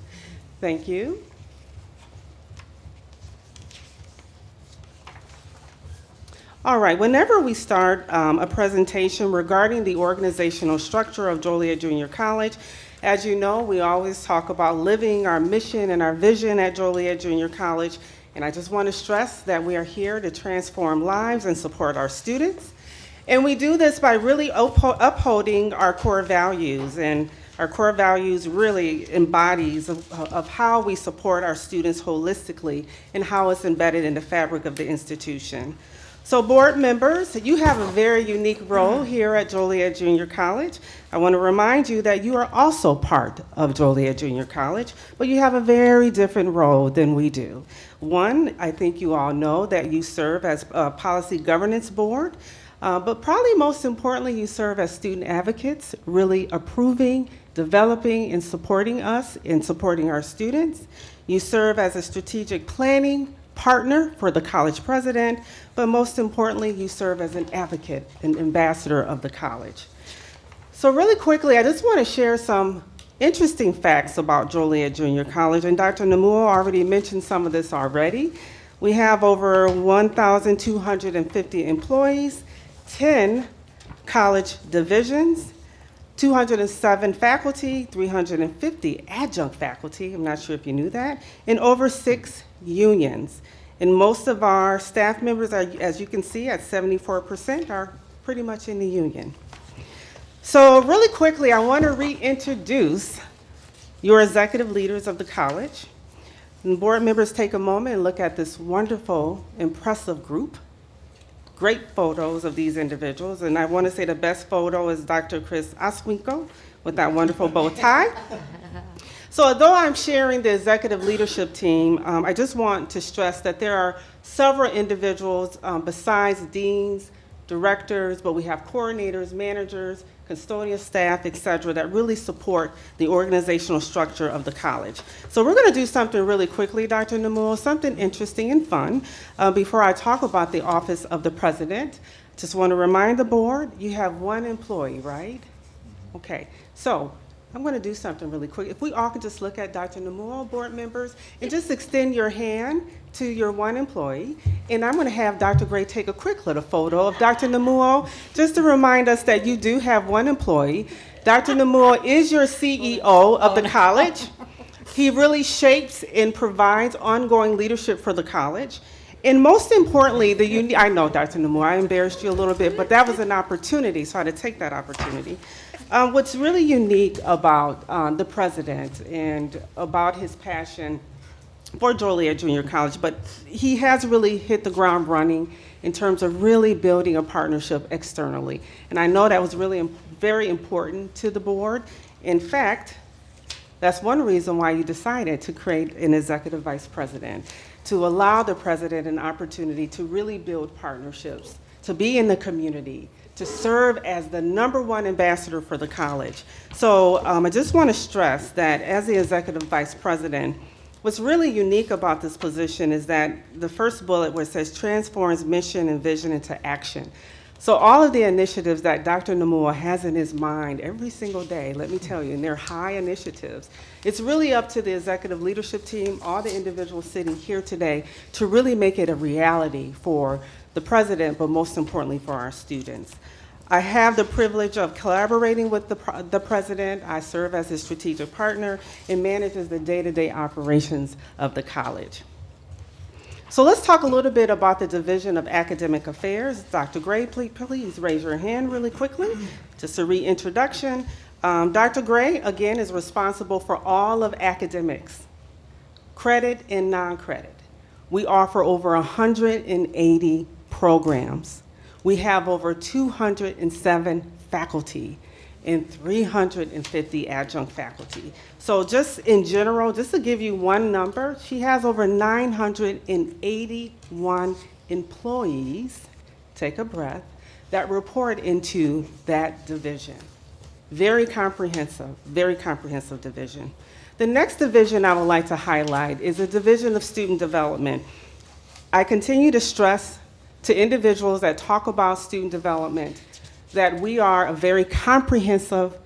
Thank you. All right, whenever we start a presentation regarding the organizational structure of Joliet Junior College, as you know, we always talk about living our mission and our vision at Joliet Junior College. And I just want to stress that we are here to transform lives and support our students. And we do this by really upholding our core values. And our core values really embodies of how we support our students holistically and how it's embedded in the fabric of the institution. So board members, you have a very unique role here at Joliet Junior College. I want to remind you that you are also part of Joliet Junior College, but you have a very different role than we do. One, I think you all know that you serve as a policy governance board, but probably most importantly, you serve as student advocates, really approving, developing, and supporting us and supporting our students. You serve as a strategic planning partner for the college president, but most importantly, you serve as an advocate and ambassador of the college. So really quickly, I just want to share some interesting facts about Joliet Junior College, and Dr. Namuo already mentioned some of this already. We have over 1,250 employees, 10 college divisions, 207 faculty, 350 adjunct faculty, I'm not sure if you knew that, and over 6 unions. And most of our staff members are, as you can see, at 74% are pretty much in the union. So really quickly, I want to reintroduce your executive leaders of the college. And board members, take a moment and look at this wonderful, impressive group. Great photos of these individuals, and I want to say the best photo is Dr. Chris Oswinko with that wonderful bow tie. So although I'm sharing the executive leadership team, I just want to stress that there are several individuals besides deans, directors, but we have coordinators, managers, custodial staff, et cetera, that really support the organizational structure of the college. So we're going to do something really quickly, Dr. Namuo, something interesting and fun. Before I talk about the office of the president, just want to remind the board, you have one employee, right? Okay, so I'm going to do something really quick. If we all could just look at Dr. Namuo, board members, and just extend your hand to your one employee. And I'm going to have Dr. Gray take a quick little photo of Dr. Namuo, just to remind us that you do have one employee. Dr. Namuo is your CEO of the college. He really shapes and provides ongoing leadership for the college. And most importantly, I know, Dr. Namuo, I embarrassed you a little bit, but that was an opportunity, so I had to take that opportunity. What's really unique about the president and about his passion for Joliet Junior College, but he has really hit the ground running in terms of really building a partnership externally. And I know that was really very important to the board. In fact, that's one reason why you decided to create an executive vice president, to allow the president an opportunity to really build partnerships, to be in the community, to serve as the #1 ambassador for the college. So I just want to stress that as the executive vice president, what's really unique about this position is that the first bullet where it says transforms mission and vision into action. So all of the initiatives that Dr. Namuo has in his mind every single day, let me tell you, and they're high initiatives, it's really up to the executive leadership team, all the individuals sitting here today, to really make it a reality for the president, but most importantly for our students. I have the privilege of collaborating with the president. I serve as his strategic partner and manages the day-to-day operations of the college. So let's talk a little bit about the Division of Academic Affairs. Dr. Gray, please raise your hand really quickly. Just a reintroduction. Dr. Gray, again, is responsible for all of academics, credit and non-credit. We offer over 180 programs. We have over 207 faculty and 350 adjunct faculty. So just in general, just to give you one number, she has over 981 employees, take a breath, that report into that division. Very comprehensive division. The next division I would like to highlight is the Division of Student Development. I continue to stress to individuals that talk about student development that we are a very comprehensive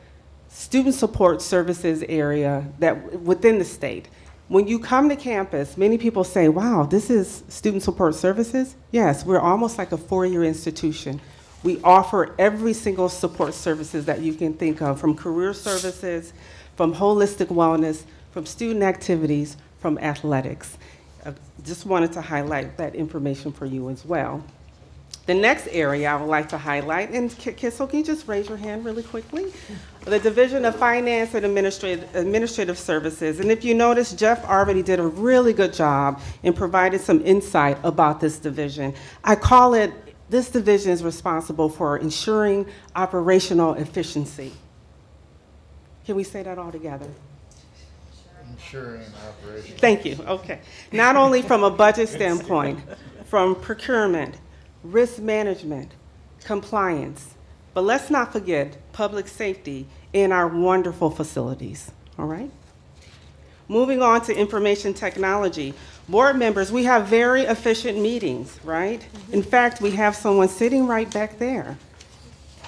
student support services area that within the state. When you come to campus, many people say, wow, this is student support services? Yes, we're almost like a four-year institution. We offer every single support services that you can think of, from career services, from holistic wellness, from student activities, from athletics. Just wanted to highlight that information for you as well. The next area I would like to highlight, and Kissel, can you just raise your hand really quickly? The Division of Finance and Administrative Services. And if you notice, Jeff already did a really good job in providing some insight about this division. I call it, this division is responsible for ensuring operational efficiency. Can we say that all together? Ensuring operation. Thank you, okay. Not only from a budget standpoint, from procurement, risk management, compliance, but let's not forget public safety in our wonderful facilities, all right? Moving on to information technology. Board members, we have very efficient meetings, right? In fact, we have someone sitting right back there,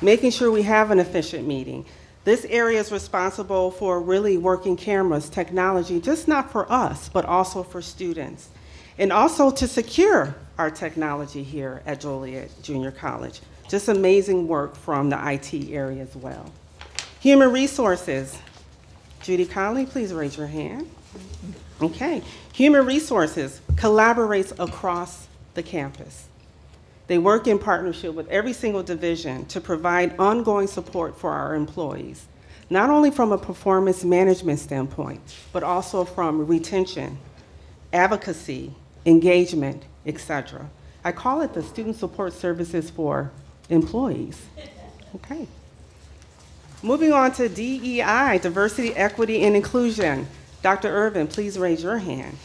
making sure we have an efficient meeting. This area is responsible for really working cameras, technology, just not for us, but also for students. And also to secure our technology here at Joliet Junior College. Just amazing work from the IT area as well. Human resources. Judy Conley, please raise your hand. Okay. Human resources collaborates across the campus. They work in partnership with every single division to provide ongoing support for our employees, not only from a performance management standpoint, but also from retention, advocacy, engagement, etc. I call it the student support services for employees. Okay. Moving on to DEI, diversity, equity, and inclusion. Dr. Irvin, please raise your hand.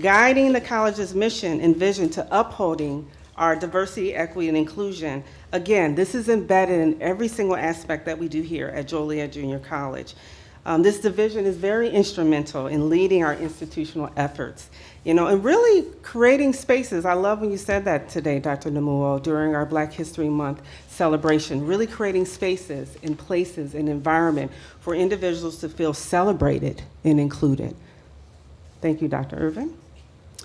Guiding the college's mission and vision to upholding our diversity, equity, and inclusion. Again, this is embedded in every single aspect that we do here at Joliet Junior College. This division is very instrumental in leading our institutional efforts, and really creating spaces. I love when you said that today, Dr. Namuo, during our Black History Month celebration, really creating spaces and places and environment for individuals to feel celebrated and included. Thank you, Dr. Irvin.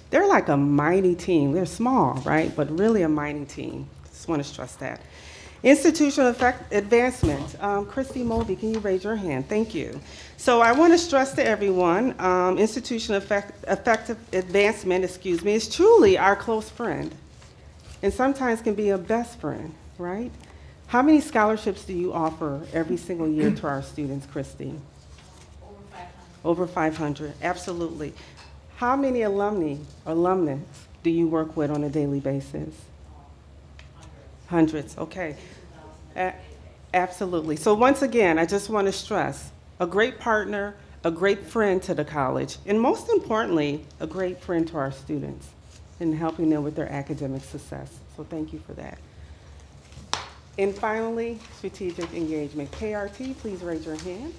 They're like a mighty team. They're small, right? But really a mighty team. Just want to stress that. Institutional advancement. Christy Mulvey, can you raise your hand? Thank you. So I want to stress to everyone, institutional effective advancement, is truly our close friend, and sometimes can be a best friend, right? How many scholarships do you offer every single year to our students, Christy? Over 500, absolutely. How many alumnus do you work with on a daily basis? Hundreds, okay. Absolutely. So once again, I just want to stress, a great partner, a great friend to the college, and most importantly, a great friend to our students in helping them with their academic success. So thank you for that. And finally, strategic engagement. KRT, please raise your hand.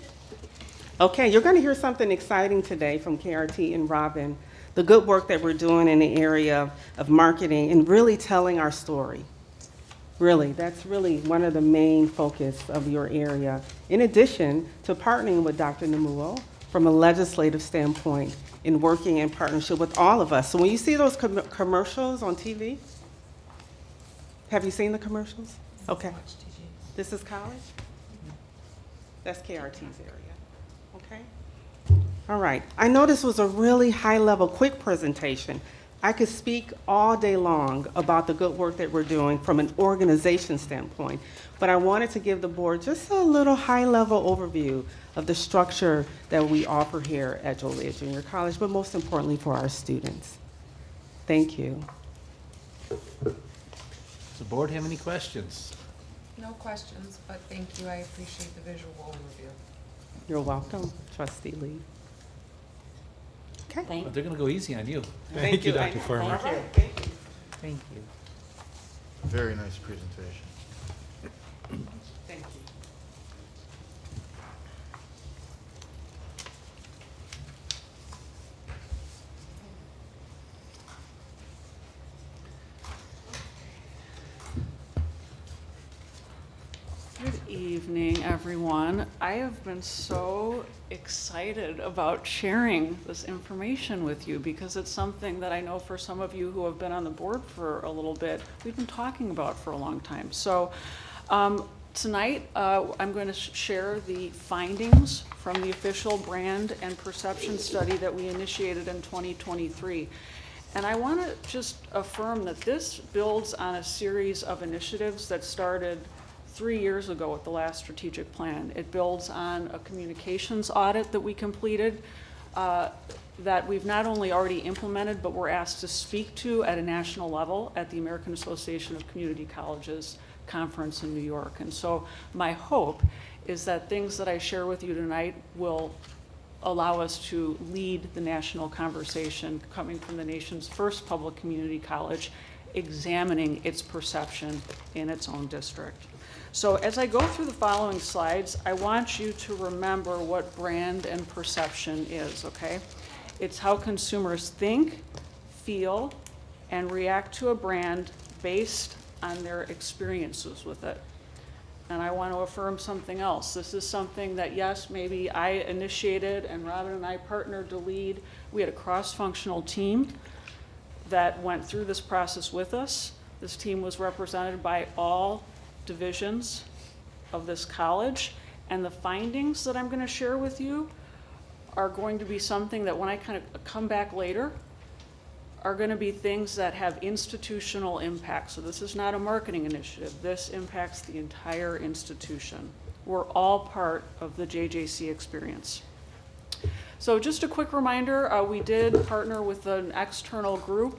Okay, you're going to hear something exciting today from KRT and Robin, the good work that we're doing in the area of marketing and really telling our story. Really, that's really one of the main focus of your area, in addition to partnering with Dr. Namuo from a legislative standpoint in working in partnership with all of us. So when you see those commercials on TV, have you seen the commercials? Okay. This is college? That's KRT's area, okay? All right, I know this was a really high-level, quick presentation, I could speak all day long about the good work that we're doing from an organization standpoint, but I wanted to give the board just a little high-level overview of the structure that we offer here at Joliet Junior College, but most importantly for our students. Thank you. Does the board have any questions? No questions, but thank you. I appreciate the visual overview. You're welcome, Trustee Lee. Okay. Thank But they're gonna go easy on you. Thank you, Dr. Farmer. Thank you. Very nice presentation. Thank you. Good evening, everyone. I have been so excited about sharing this information with you because it's something that I know for some of you who have been on the board for a little bit, we've been talking about for a long time. So tonight, I'm going to share the findings from the official brand and perception study that we initiated in 2023. And I want to just affirm that this builds on a series of initiatives that started 3 years ago with the last strategic plan. It builds on a communications audit that we completed that we've not only already implemented, but we're asked to speak to at a national level at the American Association of Community Colleges conference in New York. And so my hope is that things that I share with you tonight will allow us to lead the national conversation coming from the nation's first public community college, examining its perception in its own district. So as I go through the following slides, I want you to remember what brand and perception is, okay? It's how consumers think, feel, and react to a brand based on their experiences with it. And I want to affirm something else. This is something that, yes, maybe I initiated and Robin and I partnered to lead. We had a cross-functional team that went through this process with us. This team was represented by all divisions of this college, and the findings that I'm going to share with you are going to be something that when I kind of come back later are going to be things that have institutional impact. So this is not a marketing initiative. This impacts the entire institution. We're all part of the JJC experience. So just a quick reminder, we did partner with an external group,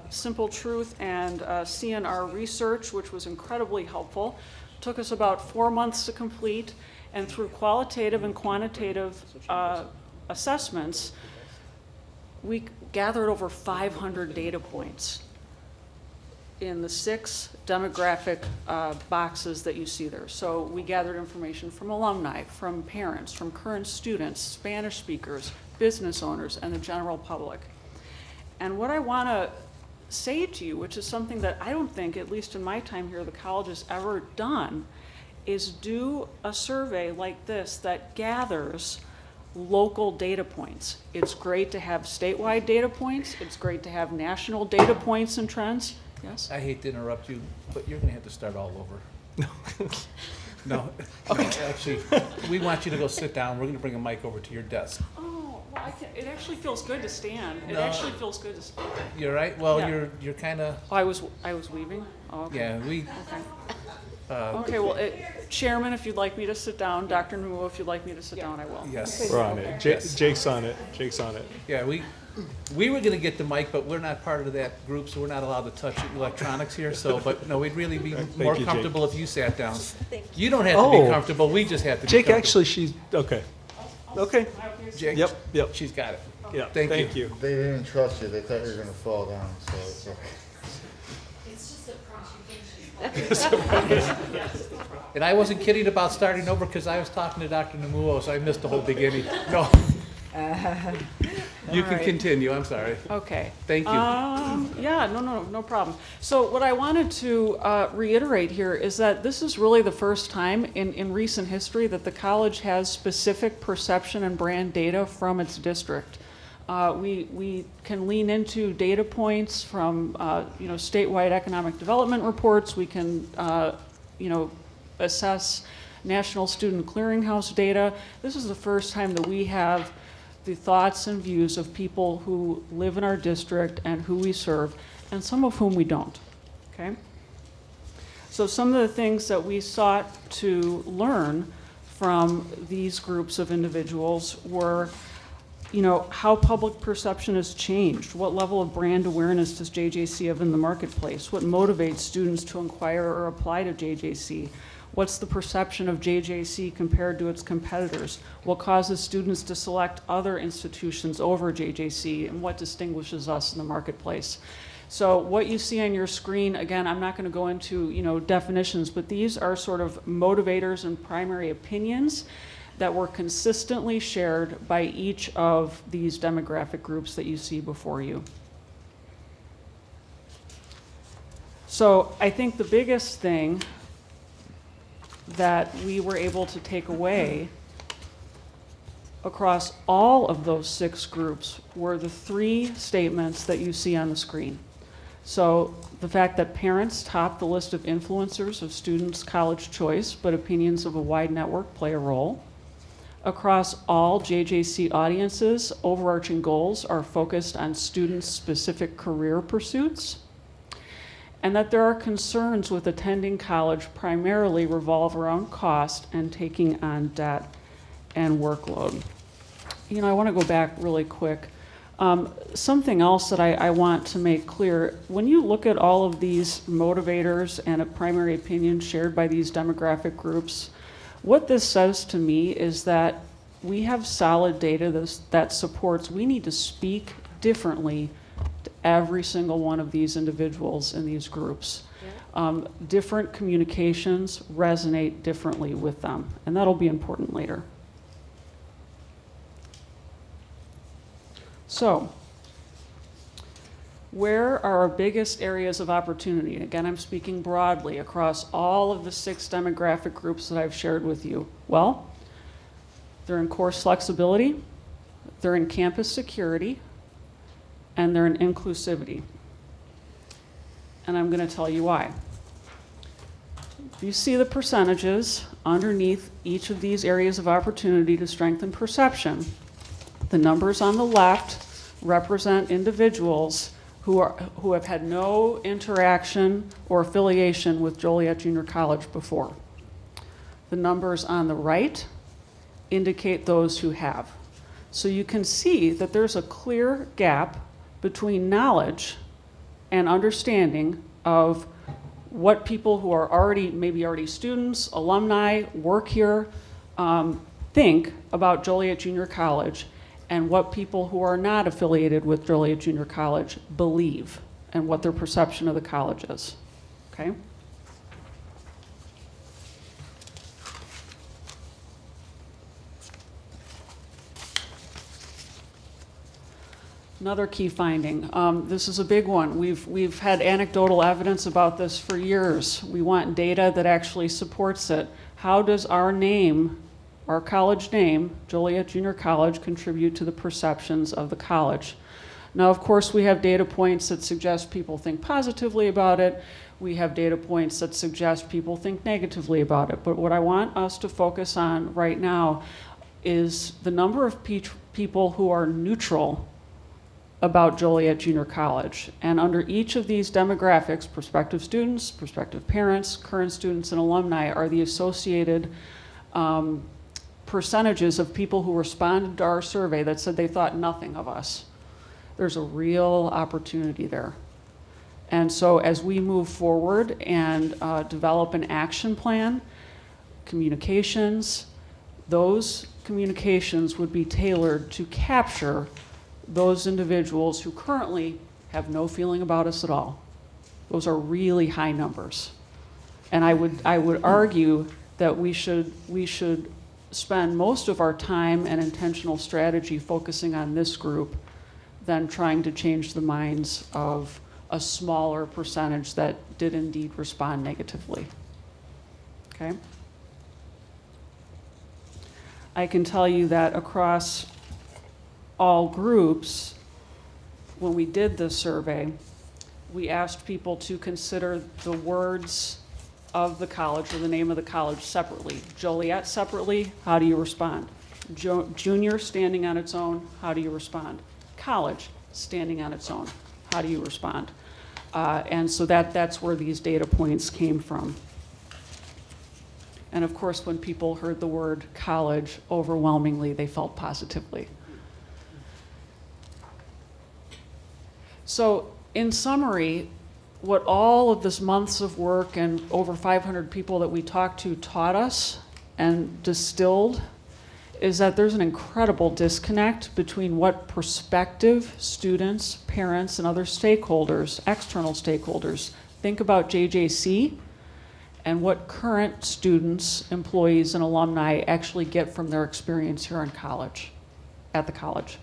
Simple Truth and CNR Research, which was incredibly helpful. Took us about 4 months to complete, and through qualitative and quantitative assessments, we gathered over 500 data points in the 6 demographic boxes that you see there. So we gathered information from alumni, from parents, from current students, Spanish speakers, business owners, and the general public. And what I want to say to you, which is something that I don't think, at least in my time here, the college has ever done, is do a survey like this that gathers local data points. It's great to have statewide data points. It's great to have national data points and trends. Yes? I hate to interrupt you, but you're gonna have to start all over. No, actually, we want you to go sit down. We're gonna bring a mic over to your desk. Oh, well, it actually feels good to stand. It No. actually feels good to stand. You're right? Well, Yeah. you're kinda, Oh, I was weaving? Oh, okay. yeah, we, Okay, well, Chairman, if you'd like me to sit down, Dr. Nmu, if you'd like me to sit down, I will. yes. We're on it. Jake's on it. Jake's on it. Yeah, we were gonna get the mic, but we're not part of that group, so we're not allowed to touch electronics here, so, but no, we'd really be more you, Jake. comfortable if you sat down. You don't have to be Oh. comfortable, we just have to be Jake, comfortable. actually, she's, okay. Okay. Jake, Yep. she's got it. Yeah, Thank thank you. They didn't trust you, they thought you were gonna fall down, so it's okay. And I wasn't kidding about starting over, because I was talking to Dr. Namuo, so I missed the whole beginning. No. You can continue, I'm sorry. Okay. Thank you. Yeah, no problem. So what I wanted to reiterate here is that this is really the first time in recent history that the college has specific perception and brand data from its district. We can lean into data points from statewide economic development reports. We can assess National Student Clearinghouse data. This is the first time that we have the thoughts and views of people who live in our district and who we serve, and some of whom we don't, okay? So some of the things that we sought to learn from these groups of individuals were, you know, how public perception has changed. What level of brand awareness does JJC have in the marketplace? What motivates students to inquire or apply to JJC? What's the perception of JJC compared to its competitors? What causes students to select other institutions over JJC, and what distinguishes us in the marketplace? So what you see on your screen, again, I'm not going to go into, you know, definitions, but these are sort of motivators and primary opinions that were consistently shared by each of these demographic groups that you see before you. So I think the biggest thing that we were able to take away across all of those 6 groups were the 3 statements that you see on the screen. So the fact that parents top the list of influencers of students' college choice, but opinions of a wide network play a role. Across all JJC audiences, overarching goals are focused on students' specific career pursuits. And that there are concerns with attending college primarily revolve around cost and taking on debt and workload. You know, I want to go back really quick. Something else that I want to make clear, when you look at all of these motivators and a primary opinion shared by these demographic groups, what this says to me is that we have solid data that supports we need to speak differently to every single one of these individuals in these groups. Yeah. Different communications resonate differently with them, and that'll be important later. So, where are our biggest areas of opportunity? Again, I'm speaking broadly across all of the 6 demographic groups that I've shared with you. Well, they're in course flexibility, they're in campus security, and they're in inclusivity. And I'm going to tell you why. You see the percentages underneath each of these areas of opportunity to strengthen perception. The numbers on the left represent individuals who have had no interaction or affiliation with Joliet Junior College before. The numbers on the right indicate those who have. So you can see that there's a clear gap between knowledge and understanding of what people who are maybe already students, alumni, work here, think about Joliet Junior College, and what people who are not affiliated with Joliet Junior College believe and what their perception of the college is, okay? Another key finding, this is a big one. We've had anecdotal evidence about this for years. We want data that actually supports it. How does our name, our college name, Joliet Junior College, contribute to the perceptions of the college? Now, of course, we have data points that suggest people think positively about it. We have data points that suggest people think negatively about it. But what I want us to focus on right now is the number of people who are neutral about Joliet Junior College. And under each of these demographics, prospective students, prospective parents, current students, and alumni are the associated percentages of people who responded to our survey that said they thought nothing of us. There's a real opportunity there. And so as we move forward and develop an action plan, communications, those communications would be tailored to capture those individuals who currently have no feeling about us at all. Those are really high numbers. And I would argue that we should spend most of our time and intentional strategy focusing on this group than trying to change the minds of a smaller percentage that did indeed respond negatively. Okay? I can tell you that across all groups, when we did this survey, we asked people to consider the words of the college or the name of the college separately. Joliet separately, how do you respond? Junior standing on its own, how do you respond? College standing on its own, how do you respond? And so that's where these data points came from. And of course, when people heard the word college, overwhelmingly, they felt positively. So in summary, what all of this months of work and over 500 people that we talked to taught us and distilled is that there's an incredible disconnect between what prospective students, parents, and other stakeholders, external stakeholders, think about JJC and what current students, employees, and alumni actually get from their experience here in college, at the college.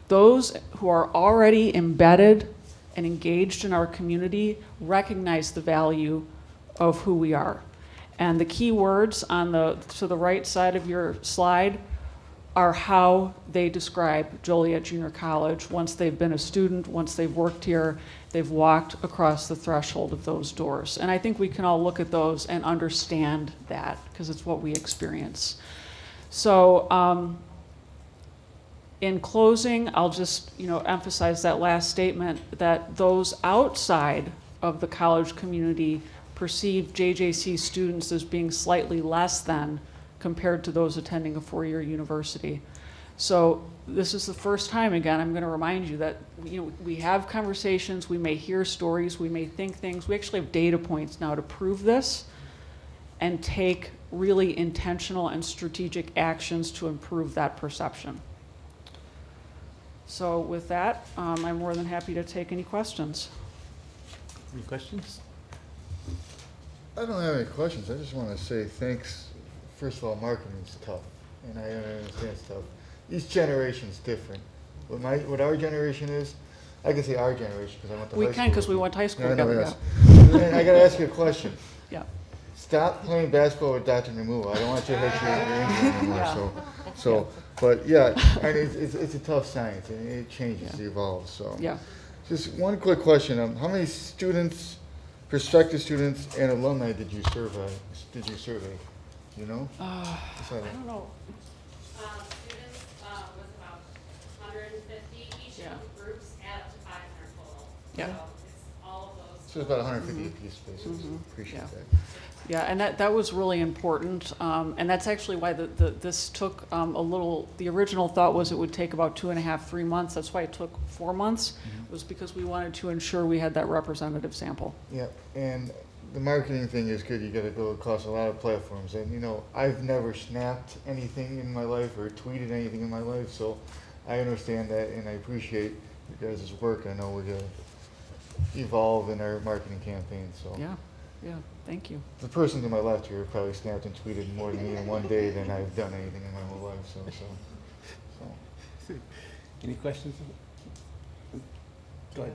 Those who are already embedded and engaged in our community recognize the value of who we are. And the key words on to the right side of your slide are how they describe Joliet Junior College once they've been a student, once they've worked here, they've walked across the threshold of those doors. And I think we can all look at those and understand that because it's what we experience. So in closing, I'll just emphasize that last statement that those outside of the college community perceive JJC students as being slightly less than compared to those attending a four-year university. So this is the first time, again, I'm going to remind you that we have conversations, we may hear stories, we may think things. We actually have data points now to prove this and take really intentional and strategic actions to improve that perception. So with that, I'm more than happy to take any questions. Any questions? I don't have any questions. I just want to say thanks. First of all, marketing is tough, and I understand it's tough. Each generation's different. What our generation is, I can say our generation because I went to high school. We can because we went to high school No, no, together. yes. And I got to ask you a question. Yeah. Stop playing basketball with Dr. Namu. I don't want you to hurt your injury anymore. Yeah. So, but yeah, and it's a tough science, and it changes, it evolves. So, Yeah. just one quick question: how many students, prospective students, and alumni did you survey? You know? I don't know. Students was about 150, each Yeah. of the groups add up to 500 total. Yeah. So it's all of those. So it's about 150 apiece, basically. Appreciate Yeah. that. Yeah, and that was really important, and that's actually why this took a little. The original thought was it would take about 2.5, 3 months. That's why it took 4 months. Was because we wanted to ensure we had that representative sample. Yeah, and the marketing thing is good. You got to go across a lot of platforms, and I've never snapped anything in my life or tweeted anything in my life, so I understand that, and I appreciate you guys' work. I know we're gonna evolve in our marketing campaign. So Yeah, thank you. the person to my left here probably snapped and tweeted more than me in one day than I've done anything in my whole life. So. Any questions? Go ahead.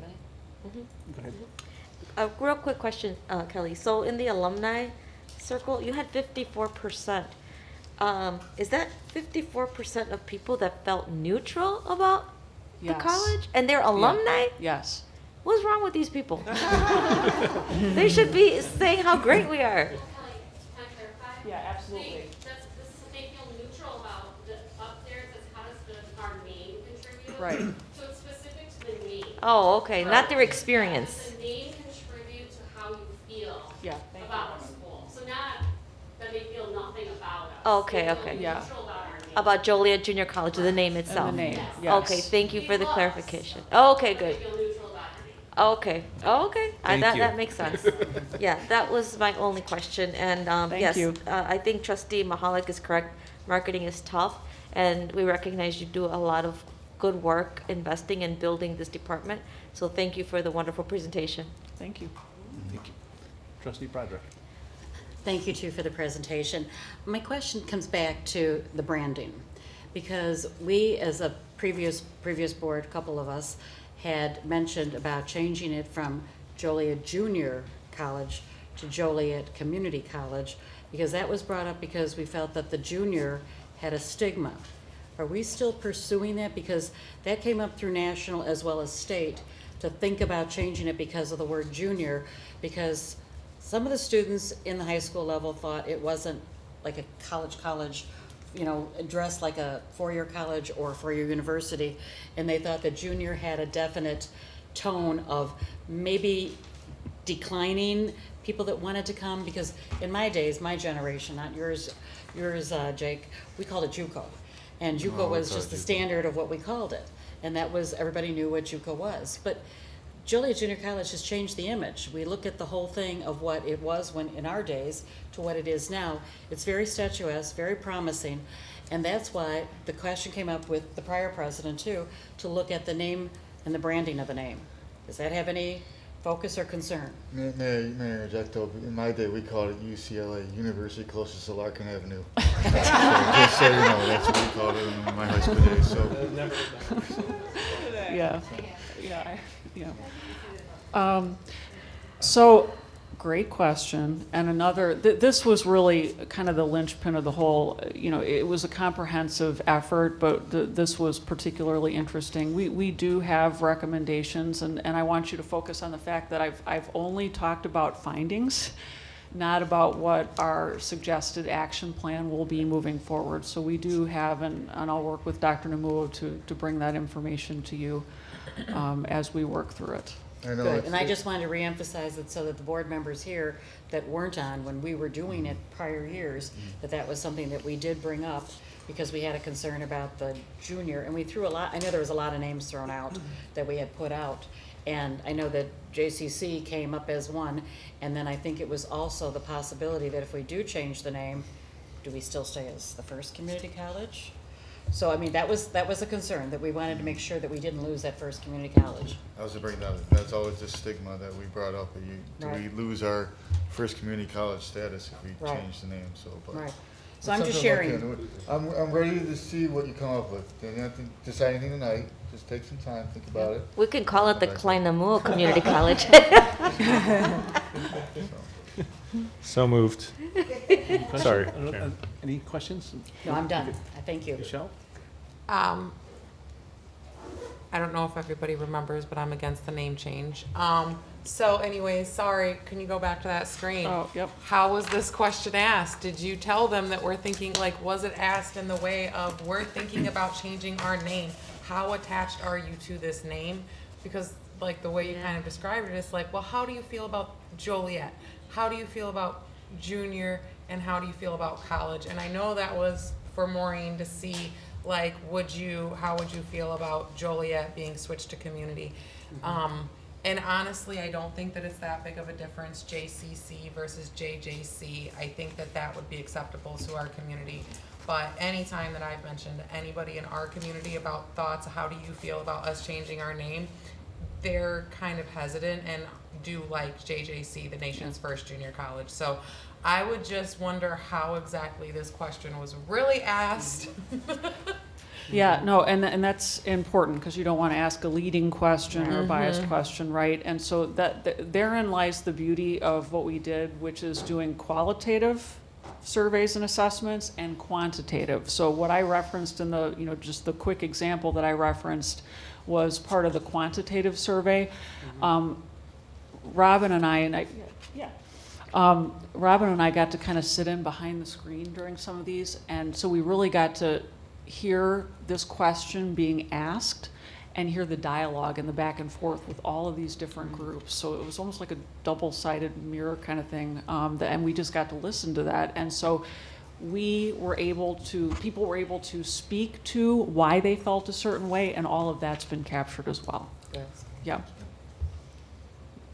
Go ahead. A real quick question, Kelly. So in the alumni circle, you had 54%. Is that 54% of people that felt neutral about the Yes. college? And they're alumni? Yes. What's wrong with these people? They should be saying how great we are. Can I clarify? Yeah, absolutely. This is what they feel neutral about. Up there, it says how does our name contribute? Right. So it's specific to the name. Oh, okay, not their experience. Does the name contribute to how you feel Yeah, thank you. about the school? So not that they feel nothing about us. Okay, They feel okay. Yeah. neutral about our name. About Joliet Junior College, the name itself. And the name, yes. Okay, thank you for the Be close, clarification. Okay, but good. They feel neutral about our name. Okay, okay. Thank you. That makes sense. Yeah, that was my only question. And Thank yes, you. I think Trustee Mahalik is correct. Marketing is tough, and we recognize you do a lot of good work investing and building this department. So thank you for the wonderful presentation. Thank you. Thank you. Trustee Broderick. Thank you, too, for the presentation. My question comes back to the branding, because we, as a previous board, a couple of us, had mentioned about changing it from Joliet Junior College to Joliet Community College, because that was brought up because we felt that the junior had a stigma. Are we still pursuing that? Because that came up through national as well as state, to think about changing it because of the word junior, because some of the students in the high school level thought it wasn't like a college you know, dressed like a four-year college or four-year university, and they thought that junior had a definite tone of maybe declining people that wanted to come, because in my days, my generation, not yours, Jake, we called it JUCO. And JUCO was just the standard of what we called it. And that was, everybody knew what JUCO was. But Joliet Junior College has changed the image. We look at the whole thing of what it was when in our days to what it is now. It's very statuesque, very promising. And that's why the question came up with the prior president too, to look at the name and the branding of the name. Does that have any focus or concern? May I interject though? In my day, we called it UCLA, University closest to Larkin Avenue. So, just so you know, that's what we called it in my high school days. So. Yeah, so, great question. And another, this was really kind of the linchpin of the whole, you know, it was a comprehensive effort, but this was particularly interesting. We do have recommendations, and I want you to focus on the fact that I've only talked about findings, not about what our suggested action plan will be moving forward. So we do have, and I'll work with Dr. Namuo to bring that information to you as we work through it. Good, and I just wanted to reemphasize it so that the board members here that weren't on when we were doing it prior years, that was something that we did bring up, because we had a concern about the junior, and we threw a lot, I know there was a lot of names thrown out that we had put out, and I know that JCC came up as one, and then I think it was also the possibility that if we do change the name, do we still stay as the First Community College? So, I mean, that was a concern, that we wanted to make sure that we didn't lose that First Community College. I was to bring that up. That's always the stigma that we brought up. Do we lose our First Community College status if we change the name? So, but Right. So I'm just sharing. I'm ready to see what you come up with. You don't have to decide anything tonight. Just take some time, think about it. We can call it the Klein Namuo Community College. So moved. Sorry. Any questions? No, I'm done. Thank you. Michelle? I don't know if everybody remembers, but I'm against the name change. So anyways, sorry, can you go back to that screen? Oh, yep. How was this question asked? Did you tell them that we're thinking, like, was it asked in the way of, we're thinking about changing our name? How attached are you to this name? Because like the way you kind of described it, it's like, well, how do you feel about Joliet? How do you feel about junior? And how do you feel about college? And I know that was for Maureen to see, like, how would you feel about Joliet being switched to community? And honestly, I don't think that it's that big of a difference, JCC versus JJC. I think that would be acceptable to our community. But anytime that I've mentioned to anybody in our community about thoughts, how do you feel about us changing our name, they're kind of hesitant and do like JJC, the nation's first junior college. So I would just wonder how exactly this question was really asked. Yeah, no, and that's important, because you don't want to ask a leading question or a biased question, right? And so therein lies the beauty of what we did, which is doing qualitative surveys and assessments and quantitative. So what I referenced in the, just the quick example that I referenced was part of the quantitative survey. Robin and I got to kind of sit in behind the screen during some of these, and so we really got to hear this question being asked and hear the dialogue and the back and forth with all of these different groups. So it was almost like a double-sided mirror kind of thing, and we just got to listen to that. And so people were able to speak to why they felt a certain way, and all of that's been captured as well. Yes. Yeah.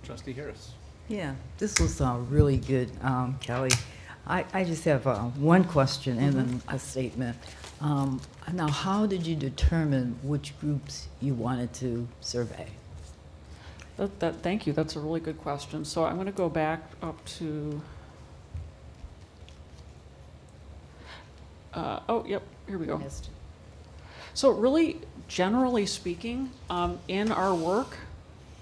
Trustee Harris. Yeah, this was really good, Kelly. I just have one question and then a statement. Now, how did you determine which groups you wanted to survey? Thank you. That's a really good question. So I'm going to go back up to. Yep. Here we go. So really, generally speaking, in our work,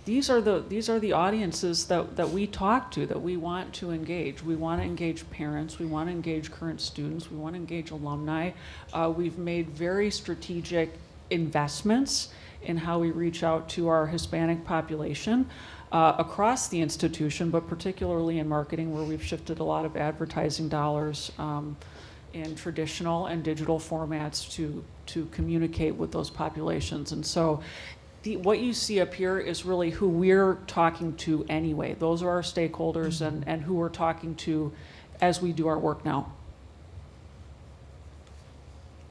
these are the audiences that we talk to, that we want to engage. We want to engage parents. We want to engage current students. We want to engage alumni. We've made very strategic investments in how we reach out to our Hispanic population across the institution, but particularly in marketing, where we've shifted a lot of advertising dollars in traditional and digital formats to communicate with those populations. And so what you see up here is really who we're talking to anyway. Those are our stakeholders and who we're talking to as we do our work now.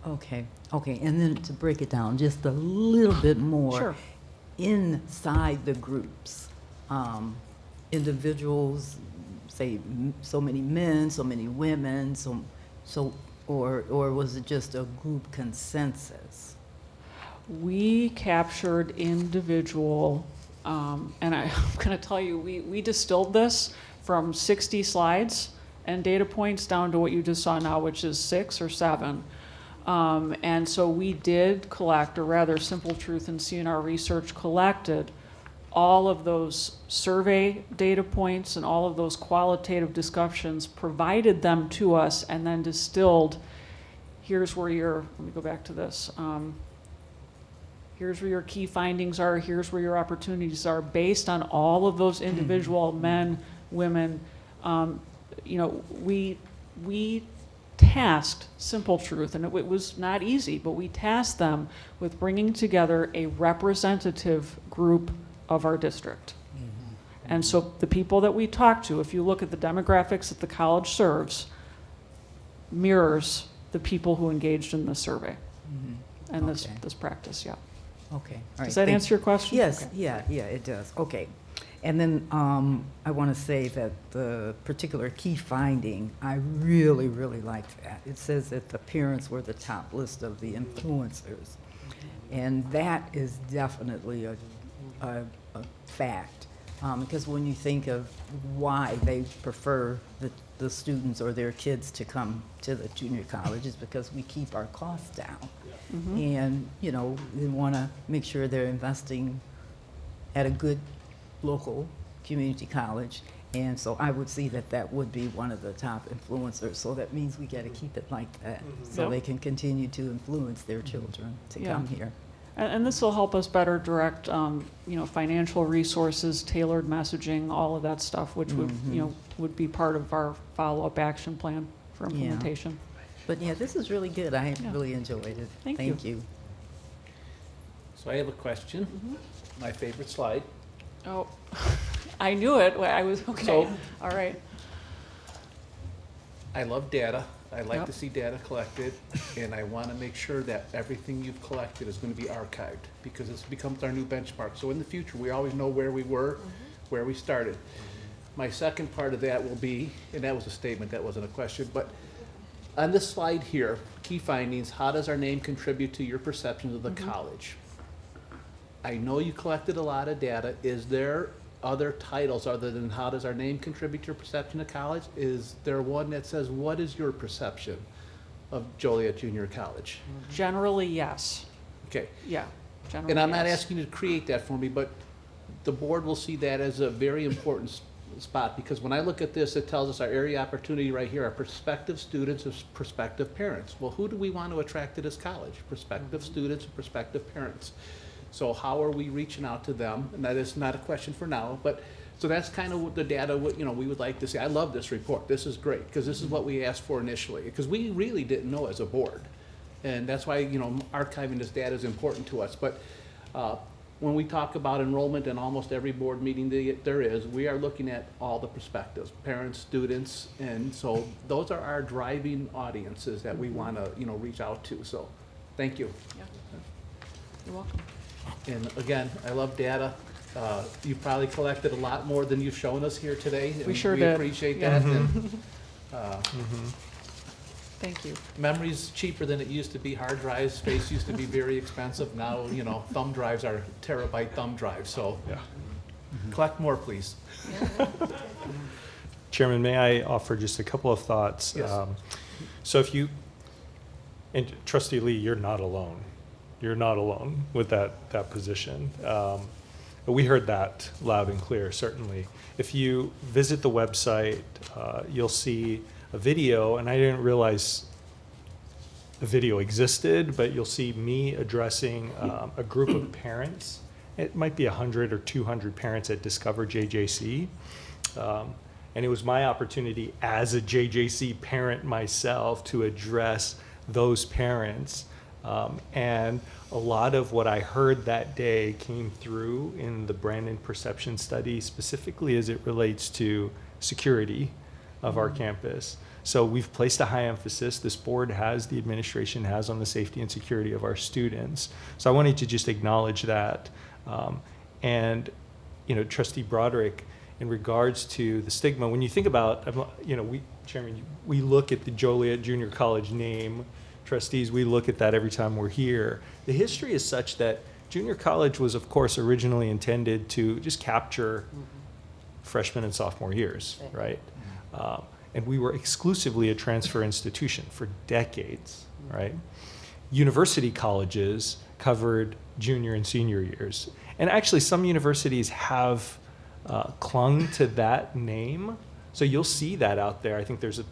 Okay, okay, and then to break it down just a little bit more. Sure. Inside the groups, individuals, say so many men, so many women, or was it just a group consensus? We captured individual, and I'm going to tell you, we distilled this from 60 slides and data points down to what you just saw now, which is 6 or 7. And so we did collect, or rather Simple Truth and CNR Research collected all of those survey data points and all of those qualitative discussions, provided them to us, and then distilled, here's where your, let me go back to this, here's where your key findings are, here's where your opportunities are, based on all of those individual men, women. You know, we tasked Simple Truth, and it was not easy, but we tasked them with bringing together a representative group of our district. And so the people that we talked to, if you look at the demographics that the college serves, mirrors the people who engaged in this survey and Okay. this practice, yeah. Okay, all right. Does that answer your question? Yes, Okay. yeah, it does. Okay. And then I want to say that the particular key finding, I really, really liked that. It says that the parents were the top list of the influencers. And that is definitely a fact. Because when you think of why they prefer the students or their kids to come to the junior college, is because we keep our costs down. And, you know, we want to make sure they're investing at a good local community college. And so I would see that that would be one of the top influencers. So that means we got to keep it like that, so Yep. they can continue to influence their children to Yeah. come here. And this will help us better direct, you know, financial resources, tailored messaging, all of that stuff, which would, you know, would be part of our follow-up action plan for Yeah. implementation. But yeah, this is really good. I Yeah. really enjoyed it. Thank you. So I have a question, my favorite slide. Oh, I knew it. I was, okay, So- all right. I love data. I like Yep. to see data collected, and I want to make sure that everything you've collected is going to be archived, because this becomes our new benchmark. So in the future, we always know where we were, where we started. My second part of that will be, and that was a statement, that wasn't a question, but on this slide here, key findings, how does our name contribute to your perceptions of the college? I know you collected a lot of data. Is there other titles other than how does our name contribute to your perception of college? Is there one that says, what is your perception of Joliet Junior College? Generally, yes. Okay, Yeah, generally, and I'm not yes. asking you to create that for me, but the board will see that as a very important spot, because when I look at this, it tells us our area opportunity right here, our prospective students and prospective parents. Well, who do we want to attract to this college? Prospective students and prospective parents. So how are we reaching out to them? And that is not a question for now, but, so that's kind of what the data, what, you know, we would like to see. I love this report. This is great, because this is what we asked for initially, because we really didn't know as a board. And that's why, you know, archiving this data is important to us. But when we talk about enrollment in almost every board meeting there is, we are looking at all the perspectives, parents, students, and so those are our driving audiences that we want to, you know, reach out to. So, thank you. Yeah. You're welcome. And again, I love data. You probably collected a lot more than you've shown us here today. We and sure We did. appreciate Yeah. that. And, Thank you. memory's cheaper than it used to be. Hard drives, space used to be very expensive. Now, you know, thumb drives are terabyte thumb drives, so. Yeah. Collect more, please. Chairman, may I offer just a couple of thoughts? Yes. So if you, and Trustee Lee, you're not alone. You're not alone with that position. We heard that loud and clear, certainly. If you visit the website, you'll see a video, and I didn't realize the video existed, but you'll see me addressing a group of parents. It might be 100 or 200 parents at Discover JJC. And it was my opportunity as a JJC parent myself to address those parents. And a lot of what I heard that day came through in the Brandon Perception Study, specifically as it relates to security of our campus. So we've placed a high emphasis, this board has, the administration has, on the safety and security of our students. So I wanted to just acknowledge that. And, you know, Trustee Broderick, in regards to the stigma, when you think about, you know, Chairman, we look at the Joliet Junior College name. Trustees, we look at that every time we're here. The history is such that junior college was, of course, originally intended to just capture freshman and sophomore years, right? And we were exclusively a transfer institution for decades, right? University colleges covered junior and senior years. And actually, some universities have clung to that name. So you'll see that out there. I think there's a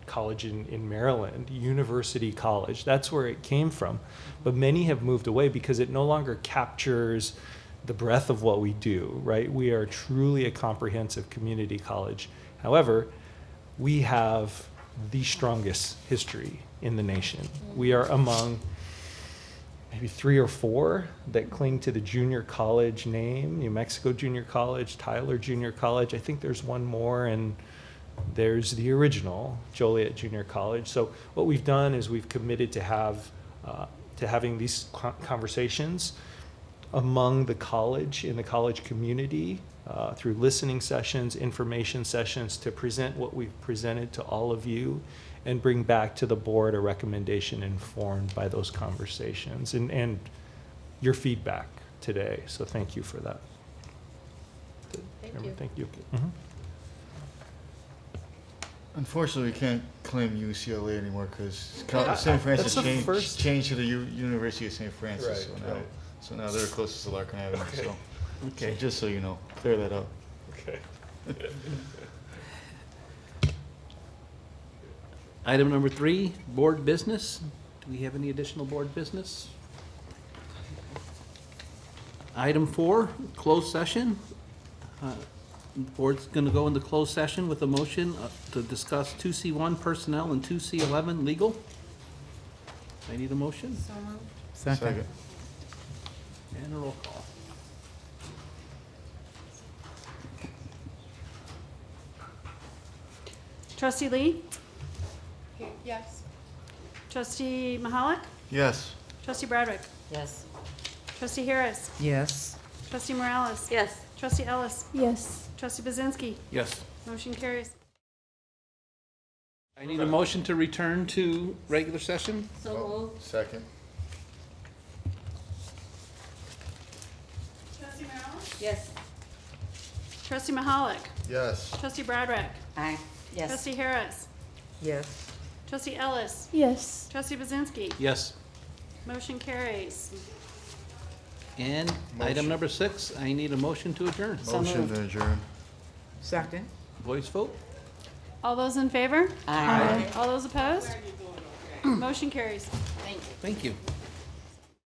college in Maryland, University College. That's where it came from. But many have moved away because it no longer captures the breadth of what we do, right? We are truly a comprehensive community college. However, we have the strongest history in the nation. We are among maybe 3 or 4 that cling to the junior college name, New Mexico Junior College, Tyler Junior College. I think there's one more, and there's the original Joliet Junior College. So what we've done is we've committed to having these conversations among the college, in the college community, through listening sessions, information sessions, to present what we've presented to all of you and bring back to the board a recommendation informed by those conversations and your feedback today. So thank you for that. Thank you. Thank you. Unfortunately, we can't claim UCLA anymore because St. Francis That's the first- changed to the University of St. Francis. Right, right. So now they're closest to Larkin Avenue. Okay. So just so you know, clear that up. Okay. Item number 3, board business. Do we have any additional board business? Item 4, closed session. The board's going to go into closed session with a motion to discuss 2C1 personnel and 2C11 legal. I need a motion So moved. Second. and a roll call. Trustee Lee? Yes. Trustee Mahalik? Yes. Trustee Broderick? Yes. Trustee Harris? Yes. Trustee Morales? Yes. Trustee Ellis? Yes. Trustee Bazinski? Yes. Motion carries. I need a motion to return to regular session. Second. Trustee Morales? Yes. Trustee Mahalik? Yes. Trustee Broderick? Aye. Yes. Trustee Harris? Yes. Trustee Ellis? Yes. Trustee Bazinski? Yes. Motion carries. And item number 6, I need a motion to adjourn. Motion to adjourn. Second. Voice vote. All those in favor? Aye. All those opposed? Motion carries. Thank you.